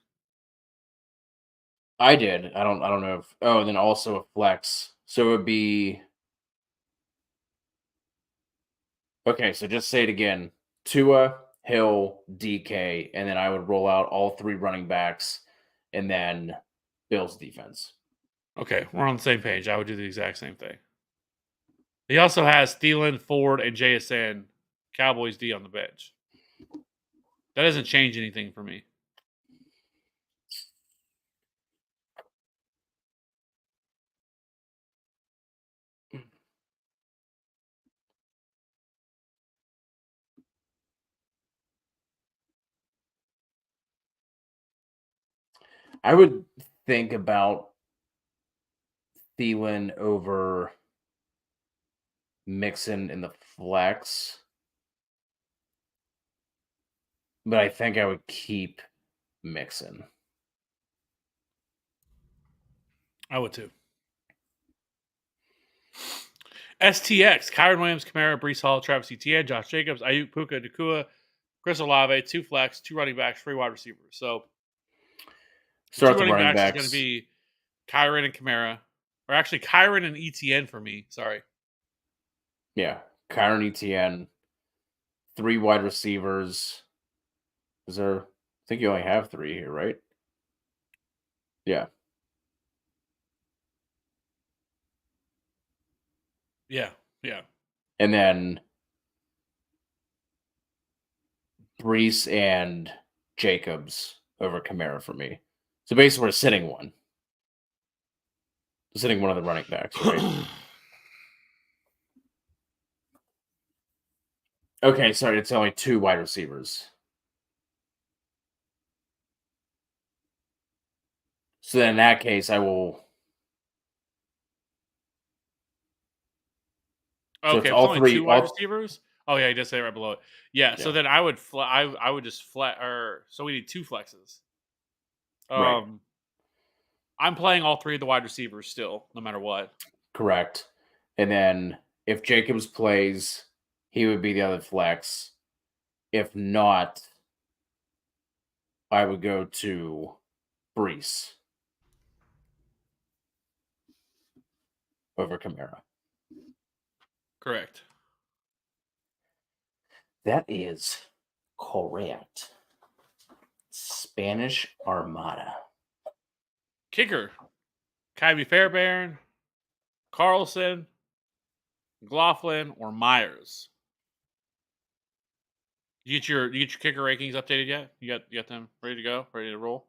I did. I don't know if. Oh, and then also a flex. So it would be okay. So just say it again: Tua, Hill, DK, and then I would roll out all three running backs, and then Bills defense.
Okay, we're on the same page. I would do the exact same thing. He also has Thielen, Ford, and JSN, Cowboys D on the bench. That doesn't change anything for me.
I would think about Thielen over Mixon in the flex, but I think I would keep Mixon.
I would too. STX, Kyron Williams, Kamara, Brees Hall, Travis Etienne, Josh Jacobs, Ayuk, Puka, Nakua, Chris Olave, 2 flex, 2 running backs, 3 wide receivers. So the
Start
2
the
running
running
backs is going to
backs.
be Kyron and Kamara. Or actually, Kyron and Etienne for me. Sorry.
Yeah, Kyron ETN, 3 wide receivers. Is there? I think you only have 3 here, right? Yeah,
Yeah. Yeah.
and then Brees and Jacobs over Kamara for me. So basically, we're sitting one. Sitting one of the running backs, right? Okay, sorry, it's only 2 wide receivers. So then in that case, I will. So it's
Okay, if it's
all
only
3.
2 wide
All
receivers. Oh yeah, he does say it right below it. Yeah, so
yeah,
then I would I would just flat or so we need 2 flexes.
right,
Um I'm playing all 3 of the wide receivers still, no matter what.
correct. And then if Jacobs plays, he would be the other flex. If not, I would go to Brees over Kamara.
Correct.
That is correct. Spanish Armada.
Kicker. Kyrie Fairbairn, Carlson, McLaughlin, or Myers. You get your kicker rankings updated yet? You got them ready to go, ready to roll?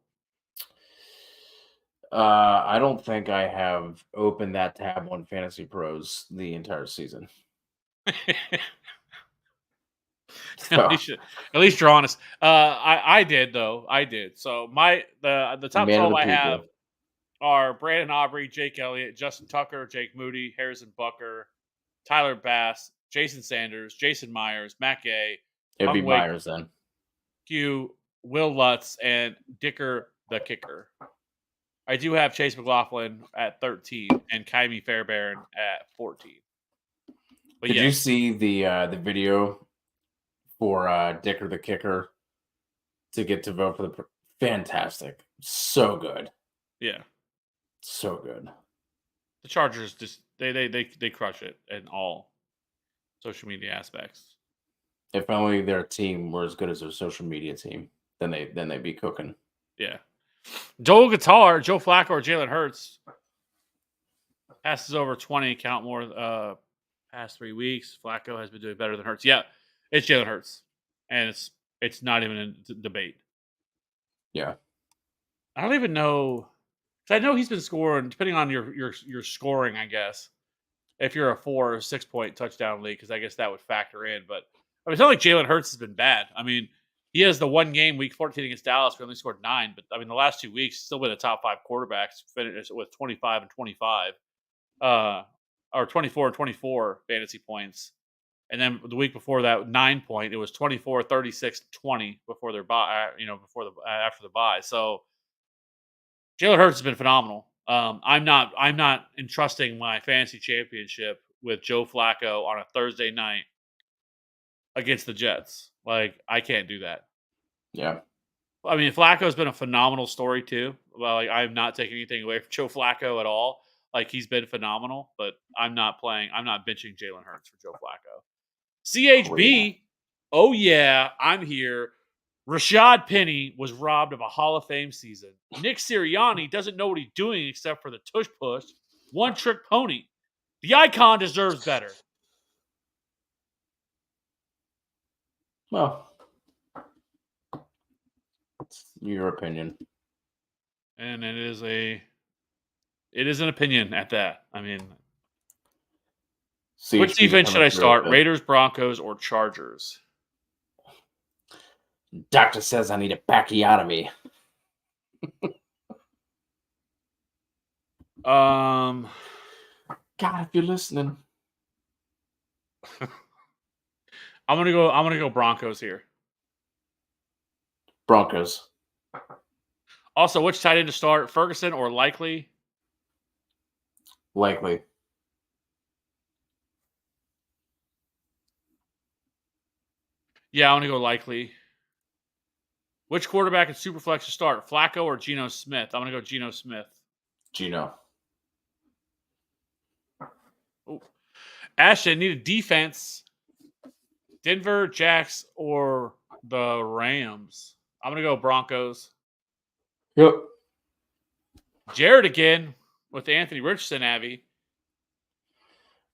I don't think I have opened that tab on Fantasy Pros the entire season. So
At least you're honest. I did though. I did. So the top
man of
12
the
I have
people.
are Brandon Aubrey, Jake Elliott, Justin Tucker, Jake Moody, Harrison Bucker, Tyler Bass, Jason Sanders, Jason Myers, Matt Gay,
It'd be
Hung Wake,
Myers then.
Hugh, Will Lutz, and Dicker the kicker. I do have Chase McLaughlin at 13 and Kyrie Fairbairn at 14. But
Did you
yes,
see the video for Dicker the kicker to get to vote for the fantastic, so good,
yeah,
so good.
the Chargers just they crush it in all social media aspects.
If only their team were as good as their social media team, then they'd be cooking.
Yeah, Joel Guitar, Joe Flacco, or Jalen Hurts passes over 20. Count more. Past 3 weeks, Flacco has been doing better than Hurts. Yeah, it's Jalen Hurts, and it's not even a debate.
Yeah,
I don't even know. 'Cause I know he's been scoring, depending on your scoring, I guess. If you're a 4 or 6 point touchdown league, because I guess that would factor in. But I mean, it's not like Jalen Hurts has been bad. I mean, he has the one game, week 14 against Dallas, where he only scored 9. But I mean, the last 2 weeks, still been a top 5 quarterbacks, finished with 25 and 25, uh, or 24 and 24 fantasy points. And then the week before that, 9 point, it was 24, 36, 20 before their bye, before the after the bye. So Jalen Hurts has been phenomenal. I'm not entrusting my fantasy championship with Joe Flacco on a Thursday night against the Jets. Like, I can't do that.
yeah.
I mean, Flacco's been a phenomenal story too. Well, like, I'm not taking anything away from Joe Flacco at all. Like, he's been phenomenal, but I'm not benching Jalen Hurts for Joe Flacco.
Great.
CHB, oh yeah, I'm here. Rashad Penny was robbed of a Hall of Fame season. Nick Sirianni doesn't know what he's doing except for the tush push. One trick pony. The icon deserves better.
Well, it's your opinion.
And it is an opinion at that. I mean, which
CHB
defense should
coming
I
through
start?
with it.
Raiders, Broncos, or Chargers?
Doctor says I need a pacchiotomy.
Um,
God, if you're listening.
I'm gonna go Broncos here.
Broncos.
Also, which tight end to start? Ferguson or Likely?
Likely.
Yeah, I'm gonna go Likely. Which quarterback in Superflex to start? Flacco or Geno Smith? I'm gonna go Geno Smith.
Gino.
Ooh. Ashton, need a defense. Denver, Jacks, or the Rams? I'm gonna go Broncos.
Yep.
Jared again with Anthony Richardson, Abby.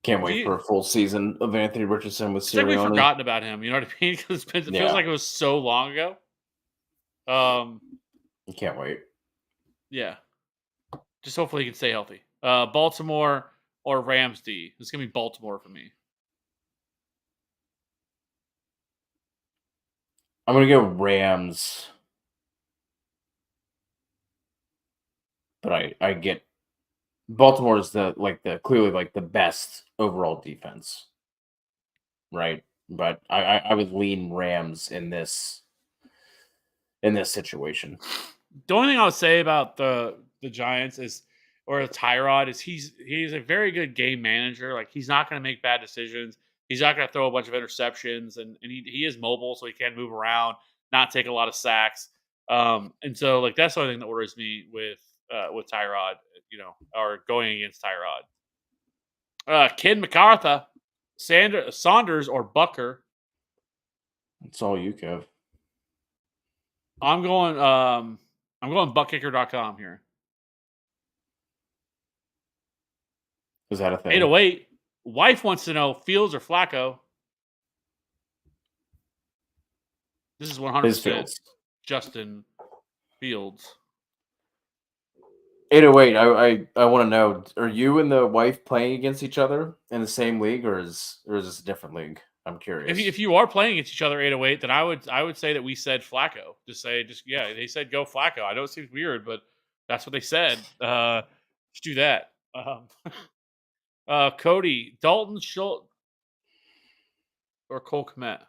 Can't wait for a full season of Anthony Richardson with
It's like we've
Sirianni.
forgotten about him. You know what I mean? Because it feels like it was so long ago.
Can't wait.
Yeah. Just hopefully he can stay healthy. Baltimore or Rams D. It's gonna be Baltimore for me.
I'm gonna go Rams. But I get Baltimore is clearly like the best overall defense. Right. But I would lean Rams in this situation.
The only thing I would say about the Giants or Tyrod is he's a very good game manager. Like, he's not going to make bad decisions. He's not going to throw a bunch of interceptions, and he is mobile, so he can move around, not take a lot of sacks. And so, like, that's the only thing that worries me with Tyrod, or going against Tyrod. Kid MacArthur, Saunders, or Bucker.
It's all you, Kev.
I'm going buttkicker.com here.
Is that a thing?
808. Wife wants to know Fields or Flacco. This is 100% Justin Fields.
808. I want to know: are you and the wife playing against each other in the same league, or is this a different league? I'm curious.
If you are playing against each other 808, then I would say that we said Flacco. They said go Flacco. I know it seems weird, but that's what they said. Let's do that. Cody, Dalton Schultz or Cole Kmet?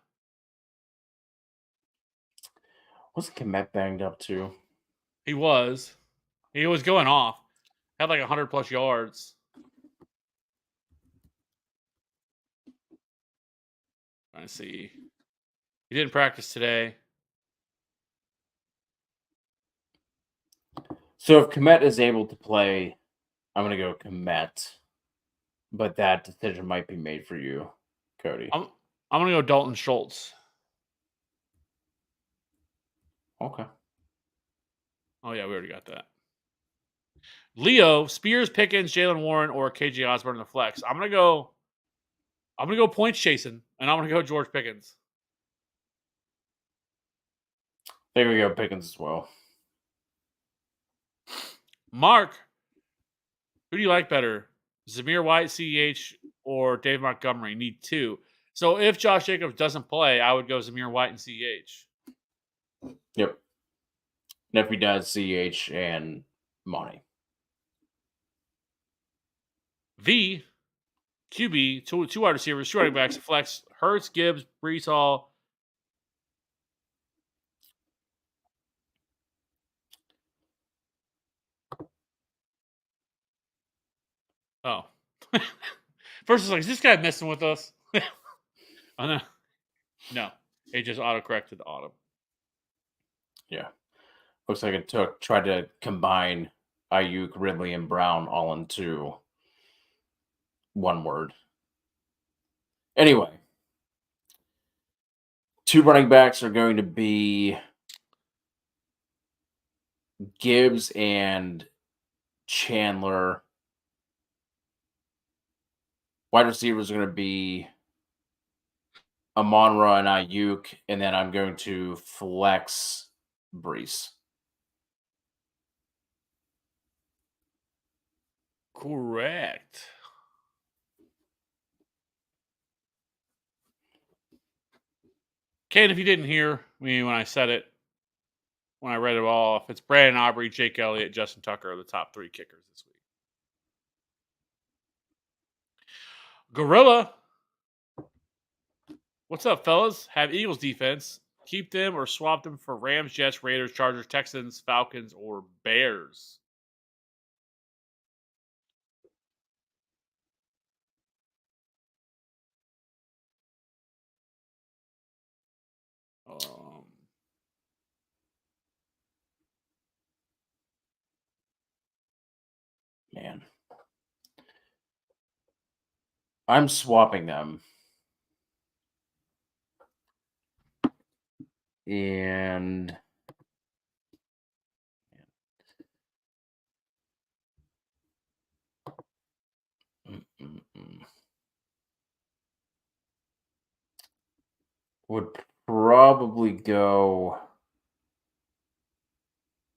Wasn't Kmet banged up too?
He was going off. Had like 100 plus yards. Trying to see. He didn't practice today.
So if Kmet is able to play, I'm going to go Kmet. But that decision might be made for you, Cody.
I'm going to go Dalton Schultz.
Okay.
Oh, yeah, we already got that. Leo, Spears, Pickens, Jalen Warren, or KJ Osborne in the flex. I'm gonna go points chasing, and I'm gonna go George Pickens.
There we go, Pickens as well.
Mark, who do you like better? Zamir White, CEH, or Dave Montgomery? Need two. So if Josh Jacobs doesn't play, I would go Zamir White and CEH.
Yep. And if he does, CEH and Monty.
V, QB, two wide receivers, two running backs, flex, Hurts, Gibbs, Brees Hall. Oh. First, it's like, is this guy messing with us? Oh, no. No. It just auto-corrected the autumn.
Yeah. Looks like it tried to combine Ayuk, Ridley, and Brown all into one word. Anyway, two running backs are going to be Gibbs and Chandler. Wide receivers are going to be Amon-Ra and Ayuk, and then I'm going to flex Brees.
Correct. Kane, if you didn't hear me when I said it, when I read it all off, it's Brandon Aubrey, Jake Elliott, Justin Tucker are the top 3 kickers this week. Gorilla. What's up, fellas? Have Eagles defense. Keep them or swap them for Rams, Jets, Raiders, Chargers, Texans, Falcons, or Bears.
Man. I'm swapping them. And would probably go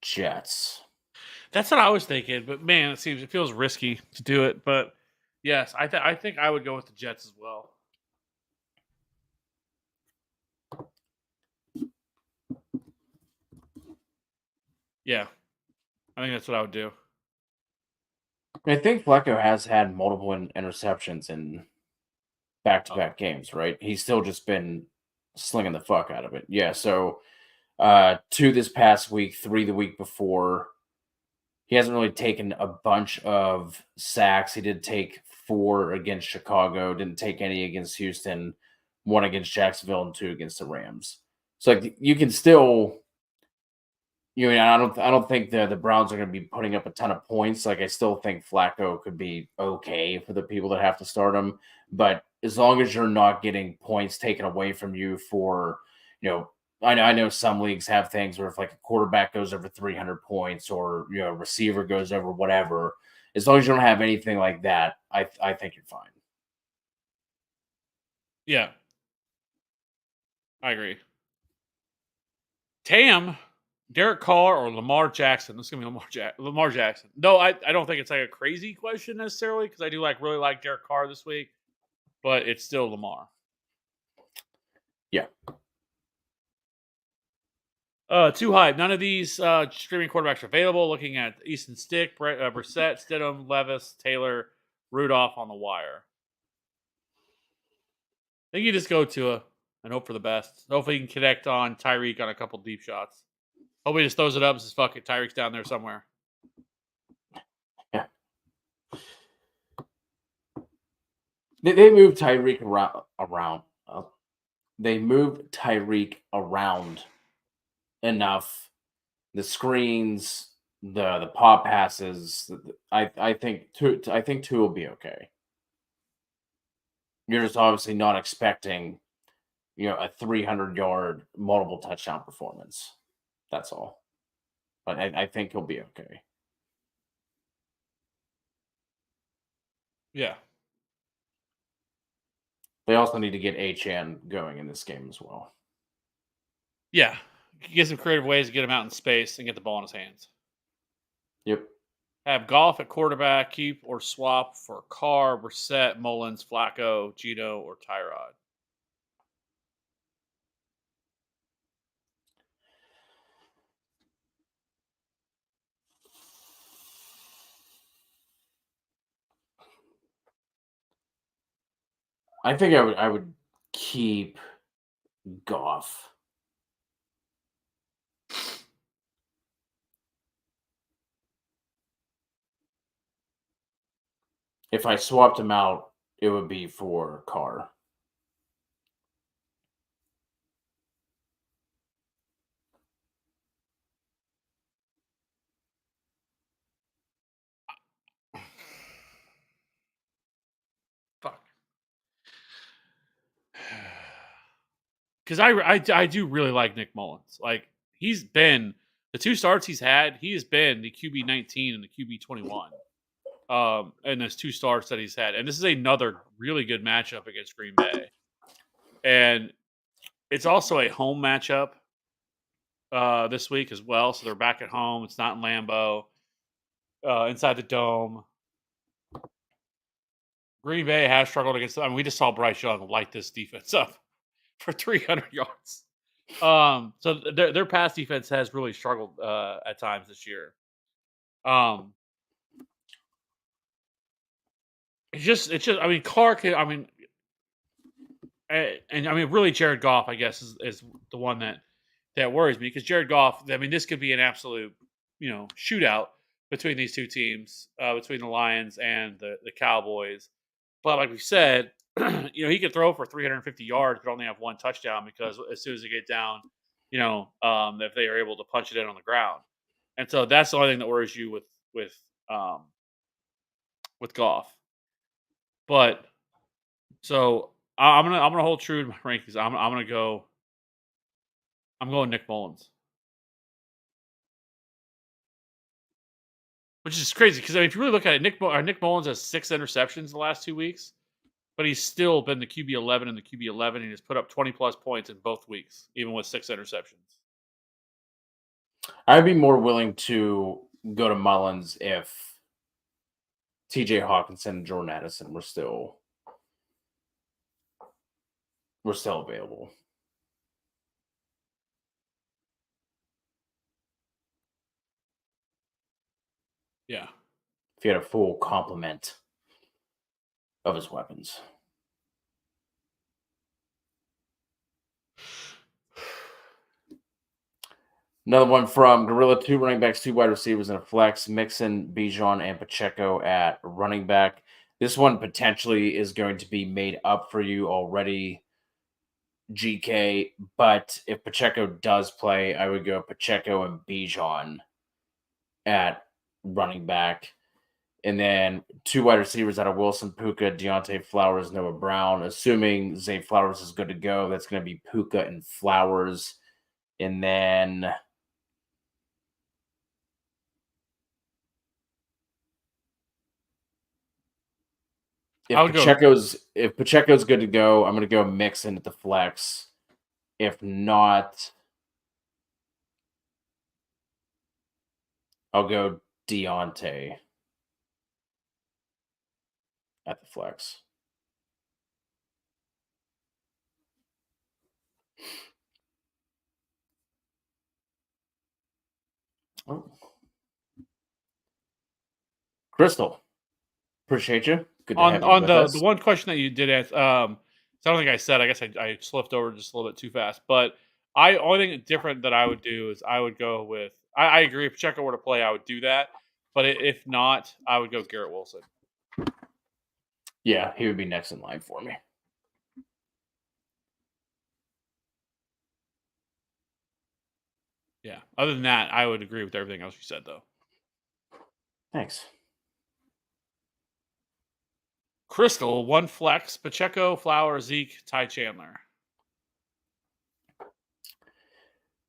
Jets.
That's what I was thinking, but man, it feels risky to do it. But yes, I think I would go with the Jets as well. Yeah, I think that's what I would do.
I think Flacco has had multiple interceptions in back-to-back games, right? He's still just been slinging the fuck out of it. Yeah, so 2 this past week, 3 the week before. He hasn't really taken a bunch of sacks. He did take 4 against Chicago, didn't take any against Houston, 1 against Jacksonville, and 2 against the Rams. So like you can still, I don't think the Browns are going to be putting up a ton of points. Like I still think Flacco could be okay for the people that have to start him, but as long as you're not getting points taken away from you for, I know some leagues have things where if like a quarterback goes over 300 points or a receiver goes over whatever, as long as you don't have anything like that, I think you're fine.
Yeah, I agree. Tam, Derek Carr, or Lamar Jackson? This is gonna be Lamar Jackson. No, I don't think it's like a crazy question necessarily because I do really like Derek Carr this week, but it's still Lamar.
Yeah.
Too high. None of these streaming quarterbacks are available. Looking at Easton Stick, Brissett, Stidham, Levis, Taylor, Rudolph on the wire. I think you just go to and hope for the best. Hopefully you can connect on Tyreek on a couple deep shots. Hope he just throws it up and says, fuck it, Tyreek's down there somewhere.
Yeah. They moved Tyreek around. They moved Tyreek around enough. The screens, the pop passes. I think two will be okay. You're just obviously not expecting, a 300-yard multiple touchdown performance. That's all. But I think he'll be okay.
Yeah.
They also need to get HN going in this game as well.
Yeah. Get some creative ways to get him out in space and get the ball in his hands.
Yep.
Have Goff at quarterback, keep or swap for Carr, Brissett, Mullins, Flacco, Gino, or Tyrod.
I think I would keep Goff. If I swapped him out, it would be for Carr.
because I do really like Nick Mullins. Like he's been the 2 starts he's had, he has been the QB 19 and the QB 21. And there's 2 starts that he's had, and this is another really good matchup against Green Bay, and it's also a home matchup this week as well. So they're back at home. It's not in Lambeau, inside the dome. Green Bay has struggled against. I mean, we just saw Bryce Young light this defense up for 300 yards. So their pass defense has really struggled at times this year. Um, it's just. I mean, Clark. I mean, and I mean, really, Jared Goff. I guess is the one that worries me because Jared Goff. I mean, this could be an absolute shootout between these two teams, between the Lions and the Cowboys. But like we said, he could throw for 350 yards, but only have one touchdown because as soon as they get down, if they are able to punch it in on the ground, and so that's the only thing that worries you um, with Goff. But so I'm gonna hold true to my rankings. I'm gonna go. I'm going Nick Mullins, which is crazy because I mean, if you really look at it, Nick Mullins has 6 interceptions the last 2 weeks. But he's still been the QB 11 and the QB 11, and he's put up 20 plus points in both weeks, even with 6 interceptions.
I'd be more willing to go to Mullins if TJ Hawkinson and Jordan Addison were still available.
Yeah.
If he had a full complement of his weapons. Another one from Gorilla, 2 running backs, 2 wide receivers, and a flex. Mixon, Bijan, and Pacheco at running back. This one potentially is going to be made up for you already, GK. But if Pacheco does play, I would go Pacheco and Bijan at running back. And then 2 wide receivers out of Wilson, Puka, Deontay Flowers, Noah Brown. Assuming Zay Flowers is good to go, that's going to be Puka and Flowers. And then if Pacheco's good to go, I'm going to go Mixon at the flex. If not, I'll go Deontay at the flex. Oh. Crystal, appreciate you. Good to have you
On
with us.
the one question that you did ask, so I don't think I said. I guess I slipped over just a little bit too fast. But only thing different that I would do is I would go with. I agree. If Pacheco were to play, I would do that. But if not, I would go Garrett Wilson.
Yeah, he would be next in line for me.
Yeah. Other than that, I would agree with everything else you said, though.
Thanks.
Crystal, 1 flex, Pacheco, Flower, Zeke, Ty Chandler.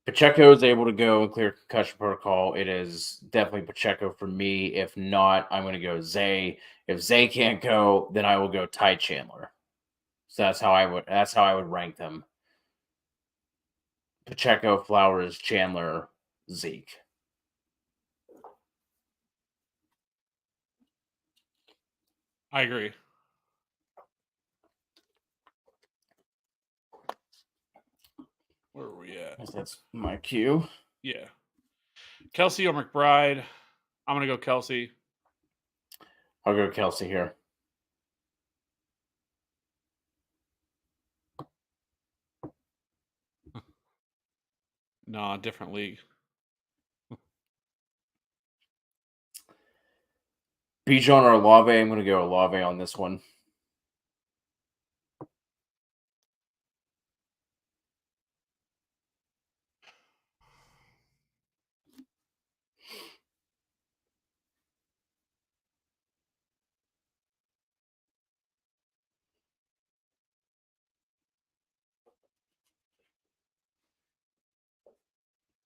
Pacheco is able to go and clear concussion protocol. It is definitely Pacheco for me. If not, I'm going to go Zay. If Zay can't go, then I will go Ty Chandler. So that's how I would rank them. Pacheco, Flowers, Chandler, Zeke.
I agree. Where are we at?
That's my cue.
Yeah. Kelsey or McBride? I'm going to go Kelsey.
I'll go Kelsey here.
No, different league.
Bijan or Olave? I'm going to go Olave on this one.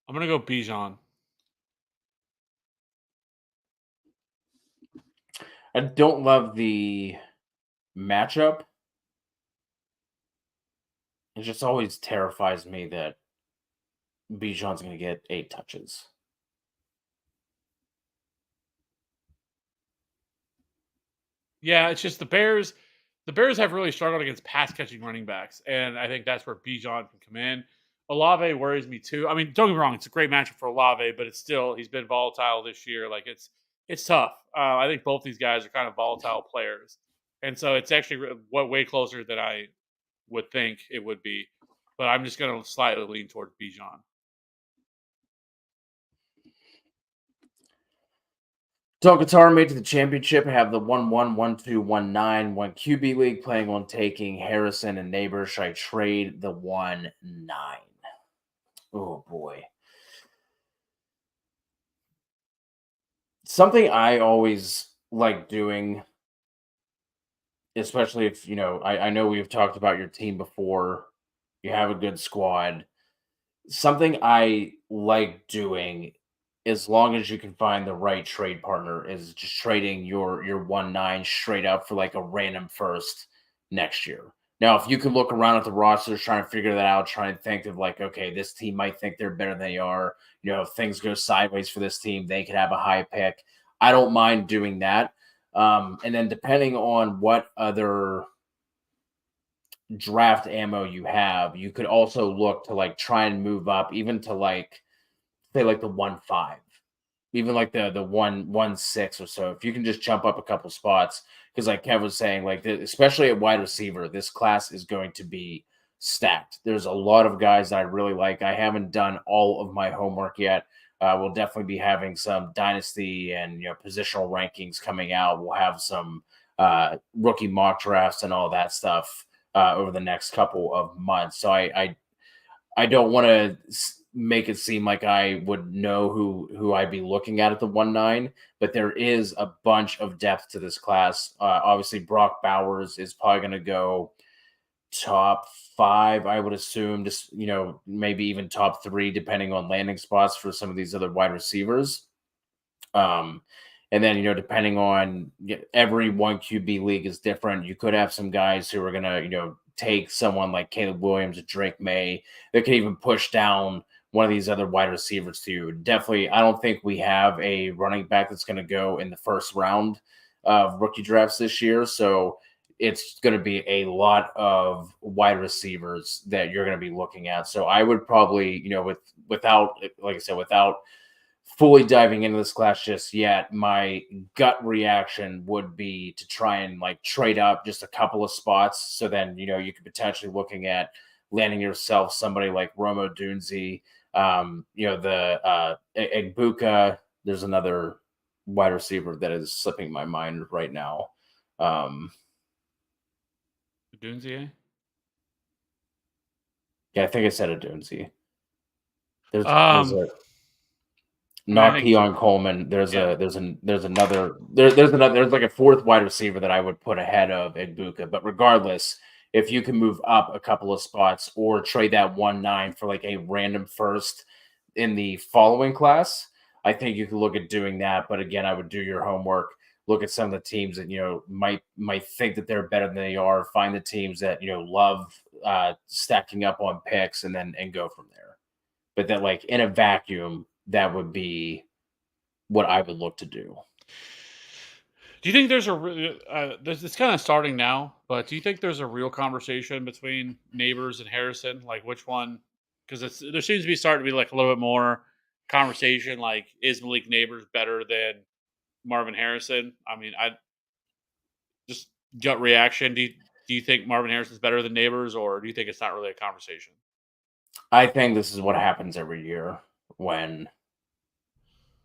I'm gonna go Bijan.
I don't love the matchup. It just always terrifies me that Bijan's going to get 8 touches.
Yeah, it's just the Bears. The Bears have really struggled against pass catching running backs, and I think that's where Bijan can come in. Olave worries me too. I mean, don't get me wrong; it's a great matchup for Olave, but it's still he's been volatile this year. Like it's tough. I think both these guys are kind of volatile players, and so it's actually way closer than I would think it would be. But I'm just going to slightly lean towards Bijan.
So Qatar made to the championship. Have the 1-1, 1-2, 1-9, 1 QB league planning on taking Harrison and Neighbor. Should I trade the 1-9? Oh boy. Something I always like doing, especially if I know we've talked about your team before. You have a good squad. Something I like doing, as long as you can find the right trade partner, is just trading your 1-9 straight up for like a random first next year. Now, if you can look around at the rosters, trying to figure that out, trying to think of like, okay, this team might think they're better than they are. If things go sideways for this team, they could have a high pick. I don't mind doing that. And then depending on what other draft ammo you have, you could also look to like try and move up even to like say like the 1-5, even like the 1-1-6 or so. If you can just jump up a couple spots, because like Kev was saying, like especially at wide receiver, this class is going to be stacked. There's a lot of guys that I really like. I haven't done all of my homework yet. We'll definitely be having some dynasty and positional rankings coming out. We'll have some rookie mock drafts and all that stuff over the next couple of months. So I don't want to make it seem like I would know who I'd be looking at the 1-9, but there is a bunch of depth to this class. Obviously, Brock Bowers is probably going to go top 5, I would assume, just maybe even top 3, depending on landing spots for some of these other wide receivers. And then, depending on every 1 QB league is different. You could have some guys who are going to, take someone like Caleb Williams or Drake May that could even push down one of these other wide receivers to you. Definitely, I don't think we have a running back that's going to go in the first round of rookie drafts this year. So it's going to be a lot of wide receivers that you're going to be looking at. So I would probably, without, like I said, without fully diving into this class just yet, my gut reaction would be to try and like trade up just a couple of spots. So then, you could potentially looking at landing yourself somebody like Romo Dunze, the Egbuka. There's another wide receiver that is slipping my mind right now.
Dunze?
Yeah, I think I said a Dunze. There's
Um,
a
I mean, I
not
think
Keon Coleman. There's
yeah.
another there's like a fourth wide receiver that I would put ahead of Egbuka. But regardless, if you can move up a couple of spots or trade that 1-9 for like a random first in the following class, I think you could look at doing that. But again, I would do your homework, look at some of the teams that might think that they're better than they are, find the teams that love stacking up on picks, and go from there. But that like in a vacuum, that would be what I would look to do.
Do you think there's a it's kind of starting now, but do you think there's a real conversation between Neighbors and Harrison? Like which one? Because there seems to be starting to be like a little bit more conversation. Like, is Malik Neighbors better than Marvin Harrison? I mean, I just gut reaction. Do you think Marvin Harrison's better than Neighbors, or do you think it's not really a conversation?
I think this is what happens every year when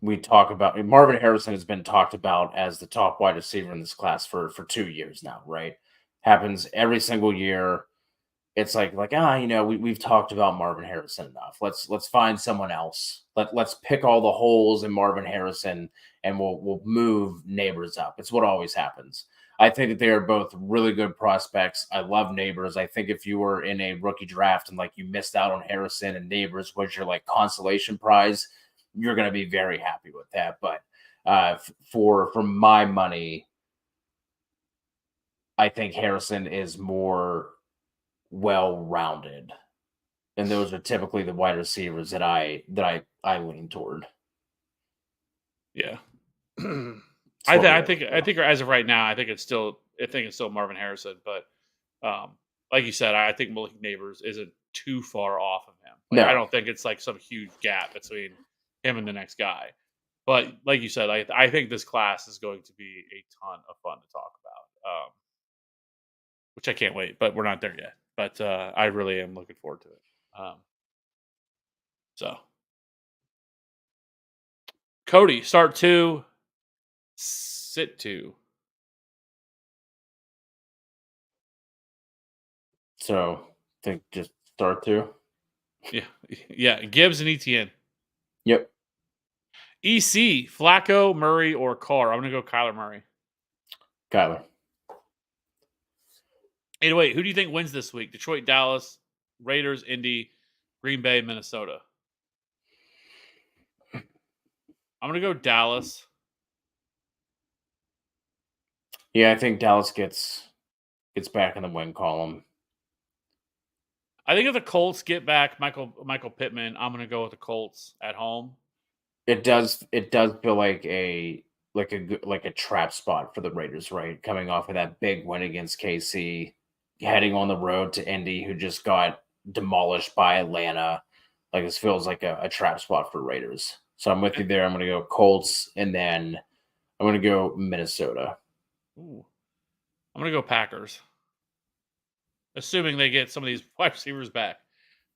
we talk about Marvin Harrison has been talked about as the top wide receiver in this class for 2 years now, right? Happens every single year. It's like we've talked about Marvin Harrison enough. Let's find someone else. Let's pick all the holes in Marvin Harrison and we'll move Neighbors up. It's what always happens. I think that they are both really good prospects. I love Neighbors. I think if you were in a rookie draft and like you missed out on Harrison and Neighbors was your like consolation prize, you're going to be very happy with that. But for my money, I think Harrison is more well-rounded, and those are typically the wide receivers that I lean toward.
Yeah.
That's what we have right
I
now.
think as of right now, I think it's still Marvin Harrison, but like you said, I think Malik Neighbors isn't too far off of him. Like I
No,
don't think it's like some huge gap between him and the next guy. But like you said, I think this class is going to be a ton of fun to talk about. Which I can't wait, but we're not there yet. But I really am looking forward to it. Um, so Cody, start 2, sit 2.
so I think just start to.
Yeah, yeah. Gibbs and ETN.
Yep,
EC, Flacco, Murray, or Carr. I'm gonna go Kyler Murray.
Kyler.
Hey, wait, who do you think wins this week? Detroit, Dallas, Raiders, Indy, Green Bay, Minnesota. I'm gonna go Dallas.
Yeah, I think Dallas gets back in the win column.
I think if the Colts get back Michael Pittman, I'm gonna go with the Colts at home.
It does feel like a trap spot for the Raiders, right? Coming off of that big win against KC, heading on the road to Indy, who just got demolished by Atlanta. Like this feels like a trap spot for Raiders. So I'm with you there. I'm going to go Colts, and then I'm going to go Minnesota.
Ooh. I'm gonna go Packers, assuming they get some of these wide receivers back.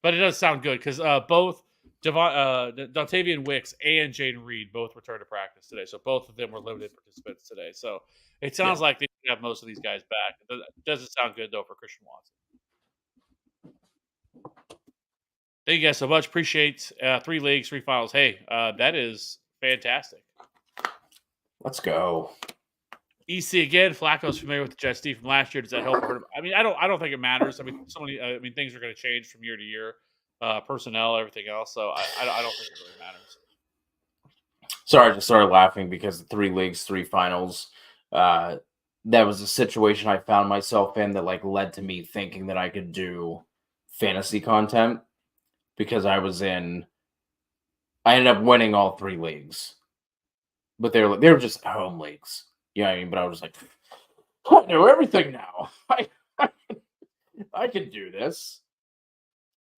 But it does sound good because both Dontavian Wicks and Jaden Reed both returned to practice today. So both of them were limited participants today. So it
Yeah.
sounds like they have most of these guys back. It doesn't sound good though for Christian Watson. Thank you guys so much. Appreciate 3 leagues, 3 finals. Hey, that is fantastic.
Let's go.
EC again. Flacco's familiar with the Jets D from last year. Does that help or hurt him? I mean, I don't think it matters. I mean, things are going to change from year to year, personnel, everything else. So I don't think it really matters.
Sorry, I just started laughing because the 3 leagues, 3 finals. That was a situation I found myself in that like led to me thinking that I could do fantasy content because I ended up winning all 3 leagues, but they were just home leagues. You know what I mean? But I was like, I know everything now. I can do this.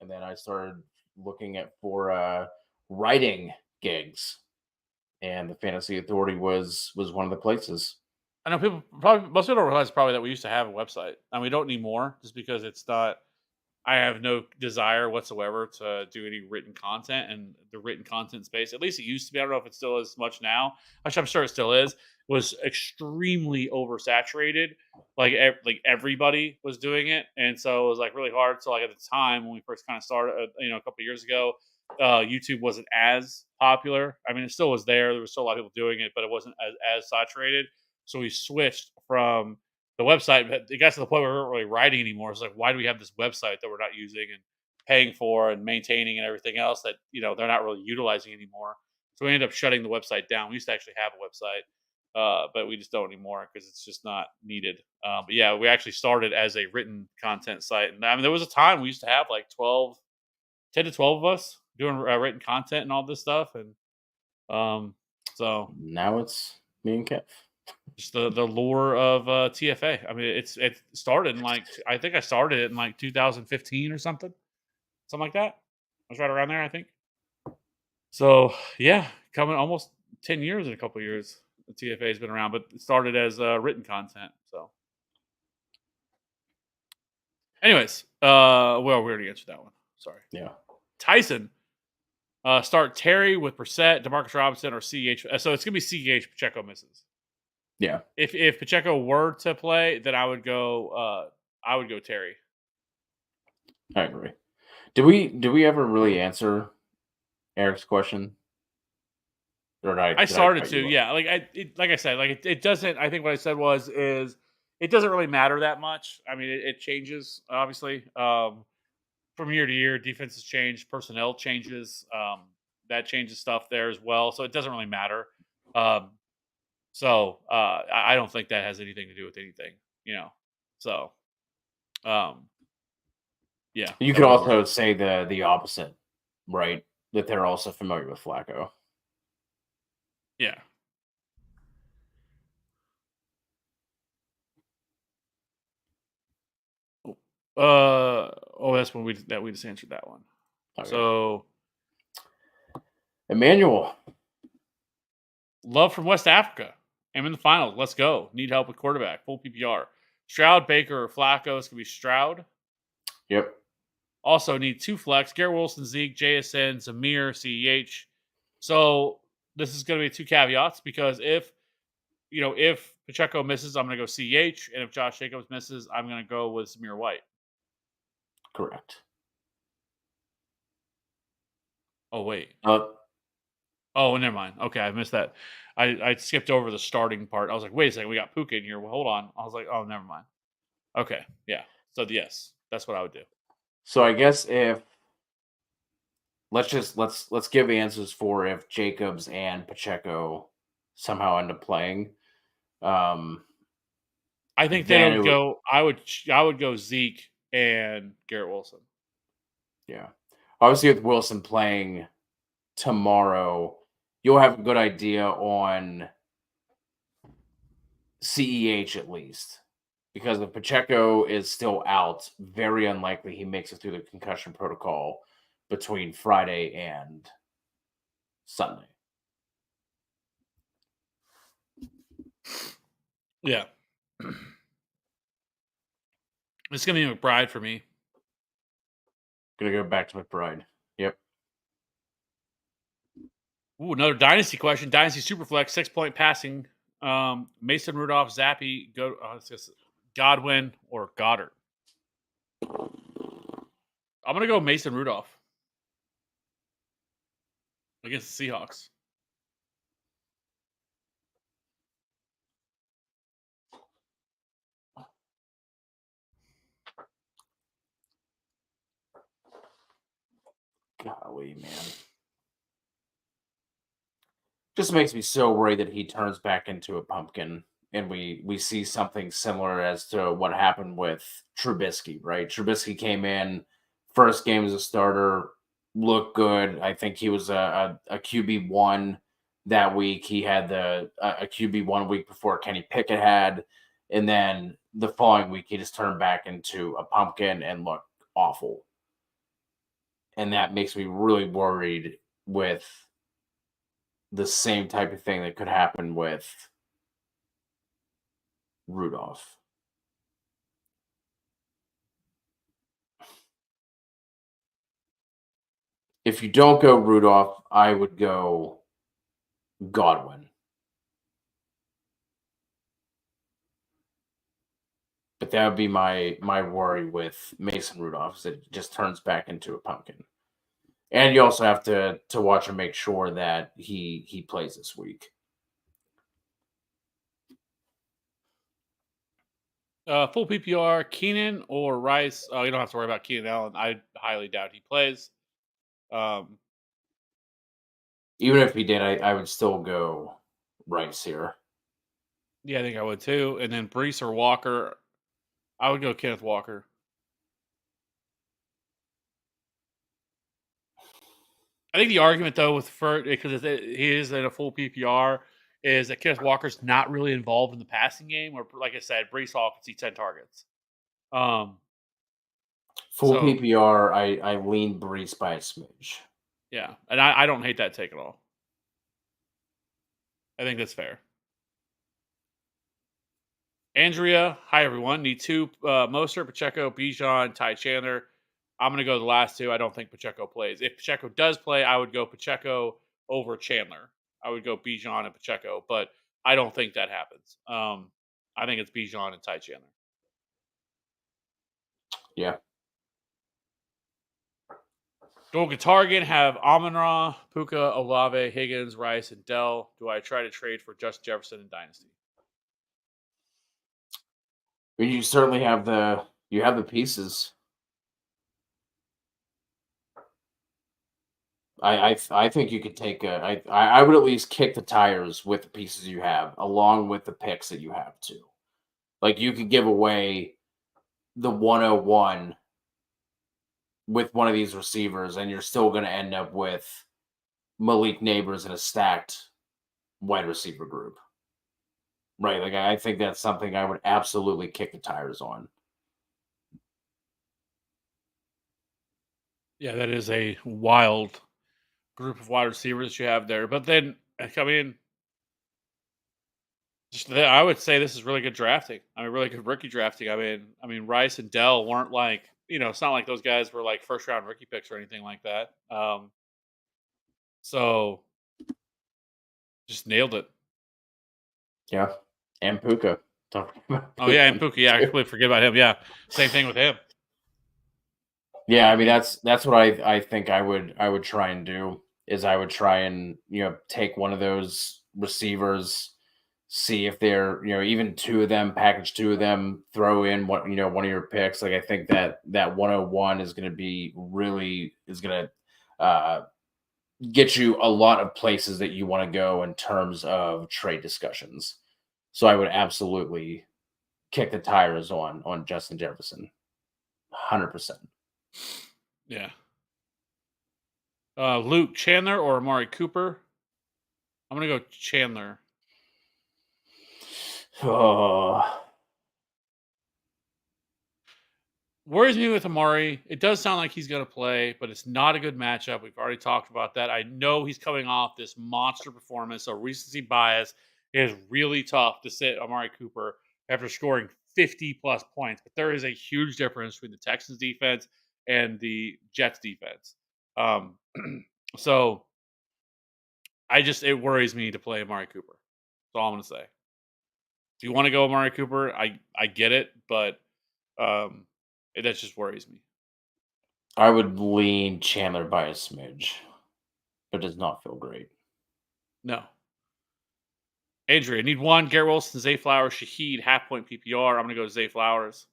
And then I started looking at for writing gigs, and the Fantasy Authority was one of the places.
I know most people don't realize probably that we used to have a website and we don't need more just because it's not. I have no desire whatsoever to do any written content and the written content space. At least it used to be. I don't know if it still is much now. Which I'm sure it still is. Was extremely oversaturated. Like everybody was doing it, and so it was like really hard. So like at the time when we first kind of started, a couple of years ago, YouTube wasn't as popular. I mean, it still was there. There was still a lot of people doing it, but it wasn't as saturated. So we switched from the website. But it got to the point where we weren't really writing anymore. It's like, why do we have this website that we're not using and paying for and maintaining and everything else that they're not really utilizing anymore? So we ended up shutting the website down. We used to actually have a website, but we just don't anymore because it's just not needed. But yeah, we actually started as a written content site, and I mean there was a time we used to have like 10 to 12 of us doing written content and all this stuff, and so
Now it's me and Kev.
just the lure of TFA. I mean, it started in I think I started it in like 2015 or something like that. I was right around there, I think. So yeah, coming almost 10 years in a couple of years. The TFA has been around, but it started as written content. So, anyways, well, we already answered that one. Sorry.
Yeah.
Tyson, start Terry with Brissett, Demarcus Robinson, or CH. So it's gonna be CH. Pacheco misses.
Yeah.
If Pacheco were to play, then I would go Terry.
I agree. Do we ever really answer Eric's question? Or
I started to,
you off?
yeah. Like I said, it doesn't. I think what I said is it doesn't really matter that much. I mean, it changes obviously from year to year. Defenses change, personnel changes. That changes stuff there as well. So it doesn't really matter. Um, I don't think that has anything to do with anything. You know. So um, yeah,
You
that
could
would be my
also say the opposite, right? That they're also familiar with Flacco.
yeah. That's when we just answered that one.
Okay.
So
Emmanuel.
Love from West Africa. I'm in the finals. Let's go. Need help with quarterback. Full PPR. Stroud, Baker, or Flacco. It's gonna be Stroud.
Yep.
Also need 2 flex. Garrett Wilson, Zeke, JSN, Zamir, CEH. So this is gonna be 2 caveats because if Pacheco misses, I'm gonna go CEH, and if Josh Jacobs misses, I'm gonna go with Zamir White.
Correct.
Oh wait.
Uh,
Oh, never mind. Okay, I missed that. I skipped over the starting part. I was like, wait a second, we got Puka in here. Well, hold on. I was like, oh, never mind. Okay, yeah. So yes, that's what I would do.
so I guess if let's give answers for if Jacobs and Pacheco somehow end up playing. Um,
I think that it
then it
would
would,
go. I would go Zeke and Garrett Wilson.
yeah. Obviously, with Wilson playing tomorrow, you'll have a good idea on CEH at least. Because if Pacheco is still out, very unlikely he makes it through the concussion protocol between Friday and Sunday.
Yeah, it's gonna be McBride for me.
Gonna go back to McBride. Yep.
Ooh, another dynasty question. Dynasty Superflex 6-point passing. Mason Rudolph, Zappy, it's just Godwin or Goddard. I'm gonna go Mason Rudolph against the Seahawks.
Golly, man. Just makes me so worried that he turns back into a pumpkin and we see something similar as to what happened with Trubisky, right? Trubisky came in, first game as a starter, looked good. I think he was a QB1 that week. He had a QB1 week before Kenny Pickett had. And then the following week, he just turned back into a pumpkin and looked awful. And that makes me really worried with the same type of thing that could happen with Rudolph. If you don't go Rudolph, I would go Godwin. But that would be my worry with Mason Rudolph, is that it just turns back into a pumpkin. And you also have to watch and make sure that he plays this week.
Full PPR, Keenan or Rice. Oh, you don't have to worry about Keenan Allen. I highly doubt he plays. Um,
Even if he did, I would still go Rice here.
yeah, I think I would too. And then Brees or Walker. I would go Kenneth Walker. I think the argument though with because he is in a full PPR is that Kenneth Walker's not really involved in the passing game, or like I said, Brees Hall can see 10 targets. Um,
Full
so
PPR, I lean Brees by a smidge.
yeah, and I don't hate that take at all. I think that's fair. Andrea, hi everyone. Need 2 Mostert, Pacheco, Bijan, Ty Chandler. I'm going to go the last 2. I don't think Pacheco plays. If Pacheco does play, I would go Pacheco over Chandler. I would go Bijan and Pacheco, but I don't think that happens. I think it's Bijan and Ty Chandler.
Yeah.
Dual Target have Amon-Ra, Puka, Olave, Higgins, Rice, and Dell. Do I try to trade for Justin Jefferson in Dynasty?
mean, you certainly have the pieces. I think you could take I would at least kick the tires with the pieces you have, along with the picks that you have too. Like you could give away the 101 with one of these receivers, and you're still going to end up with Malik Neighbors in a stacked wide receiver group, right? Like I think that's something I would absolutely kick the tires on.
Yeah, that is a wild group of wide receivers you have there. But then, I mean, I would say this is really good drafting. I mean, really good rookie drafting. I mean, Rice and Dell weren't like, it's not like those guys were like first round rookie picks or anything like that. So just nailed it.
Yeah, and Puka. Talking about
Oh yeah, and
Puka
Pookie. Yeah, I
too.
completely forget about him. Yeah, same thing with him.
Yeah, I
I
mean
mean,
that's what I think I would try and do is I would try and take one of those receivers, see if they're even two of them, package two of them, throw in one of your picks. Like I think that 101 is going to be really is going to get you a lot of places that you want to go in terms of trade discussions. So I would absolutely kick the tires on Justin Jefferson, 100%.
yeah. Luke Chandler or Amari Cooper? I'm gonna go Chandler.
Oh,
Worries me with Amari. It does sound like he's going to play, but it's not a good matchup. We've already talked about that. I know he's coming off this monster performance, so recency bias. It is really tough to sit Amari Cooper after scoring 50 plus points, but there is a huge difference between the Texans defense and the Jets defense. Um, so it worries me to play Amari Cooper. That's all I'm going to say. If you want to go Amari Cooper, I get it, but um, that just worries me.
I would lean Chandler by a smidge, but does not feel great.
No. Adrian, need one. Garrett Wilson, Zay Flowers, Shaheed, half point PPR. I'm going to go Zay Flowers.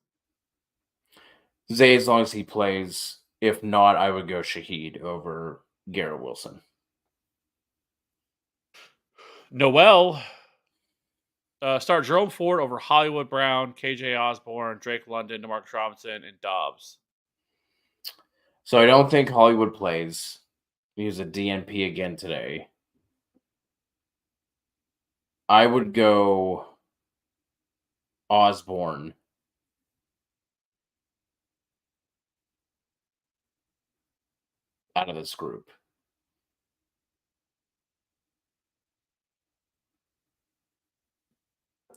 Zay, as long as he plays. If not, I would go Shaheed over Garrett Wilson.
Noel, start Jerome Ford over Hollywood Brown, KJ Osborne, Drake London, DeMarcus Robinson, and Dobbs.
So I don't think Hollywood plays. He was a DNP again today. I would go Osborne out of this group.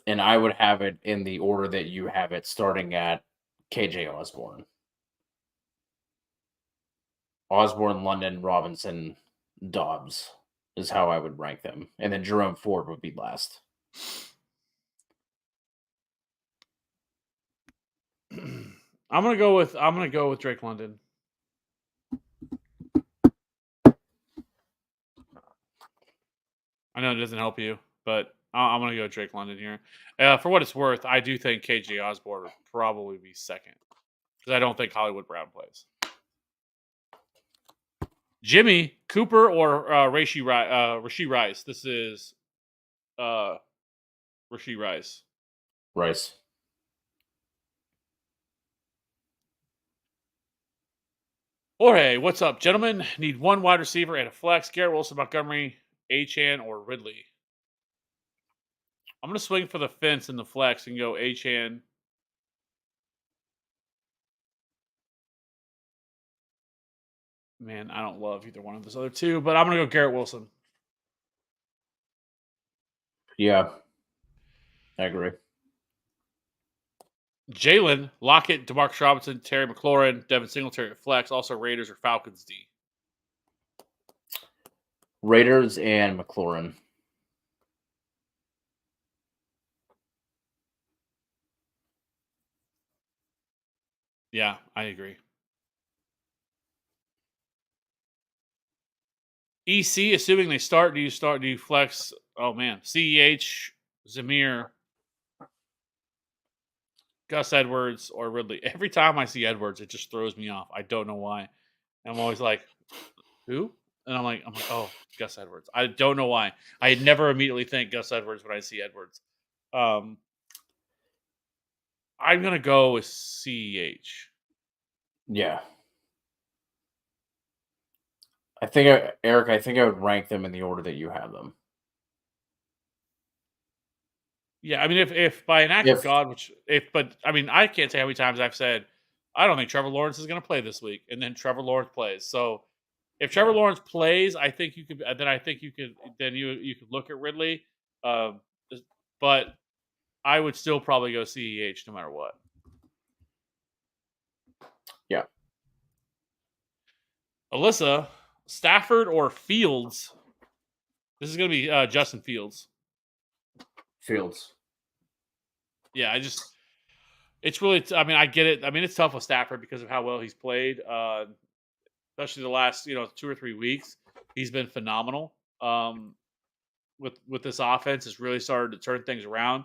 And I would have it in the order that you have it, starting at KJ Osborne. Osborne, London, Robinson, Dobbs is how I would rank them. And then Jerome Ford would be last.
I'm gonna go with Drake London. I know it doesn't help you, but I'm gonna go Drake London here. For what it's worth, I do think KJ Osborne would probably be second because I don't think Hollywood Brown plays. Jimmy Cooper or Rashee Rice. This is Rashee Rice.
Rice.
Jorge, what's up, gentlemen? Need one wide receiver and a flex. Garrett Wilson, Montgomery, Achan, or Ridley. I'm gonna swing for the fence in the flex and go Achan. Man, I don't love either one of those other two, but I'm gonna go Garrett Wilson.
Yeah, I agree.
Jalen, Lockett, DeMarcus Robinson, Terry McLaurin, Devin Singletary at flex. Also Raiders or Falcons D.
Raiders and McLaurin.
Yeah, I agree. EC, assuming they start, do you flex? Oh man, CEH, Zamir. Gus Edwards or Ridley. Every time I see Edwards, it just throws me off. I don't know why. I'm always like, who? And I'm like, oh, Gus Edwards. I don't know why. I never immediately think Gus Edwards when I see Edwards. Um, I'm gonna go with CH.
Yeah. Eric, I think I would rank them in the order that you have them.
Yeah, I mean, if by an act of
If
God, but I mean, I can't say how many times I've said I don't think Trevor Lawrence is going to play this week, and then Trevor Lawrence plays. So if Trevor
Yeah.
Lawrence plays, I think you could. Then I think you could. Then you could look at Ridley, um, but I would still probably go CEH no matter what.
Yeah.
Alyssa, Stafford or Fields? This is going to be Justin Fields.
Fields.
Yeah, it's really. I mean, I get it. I mean, it's tough with Stafford because of how well he's played. Especially the last 2 or 3 weeks, he's been phenomenal. With this offense, has really started to turn things around.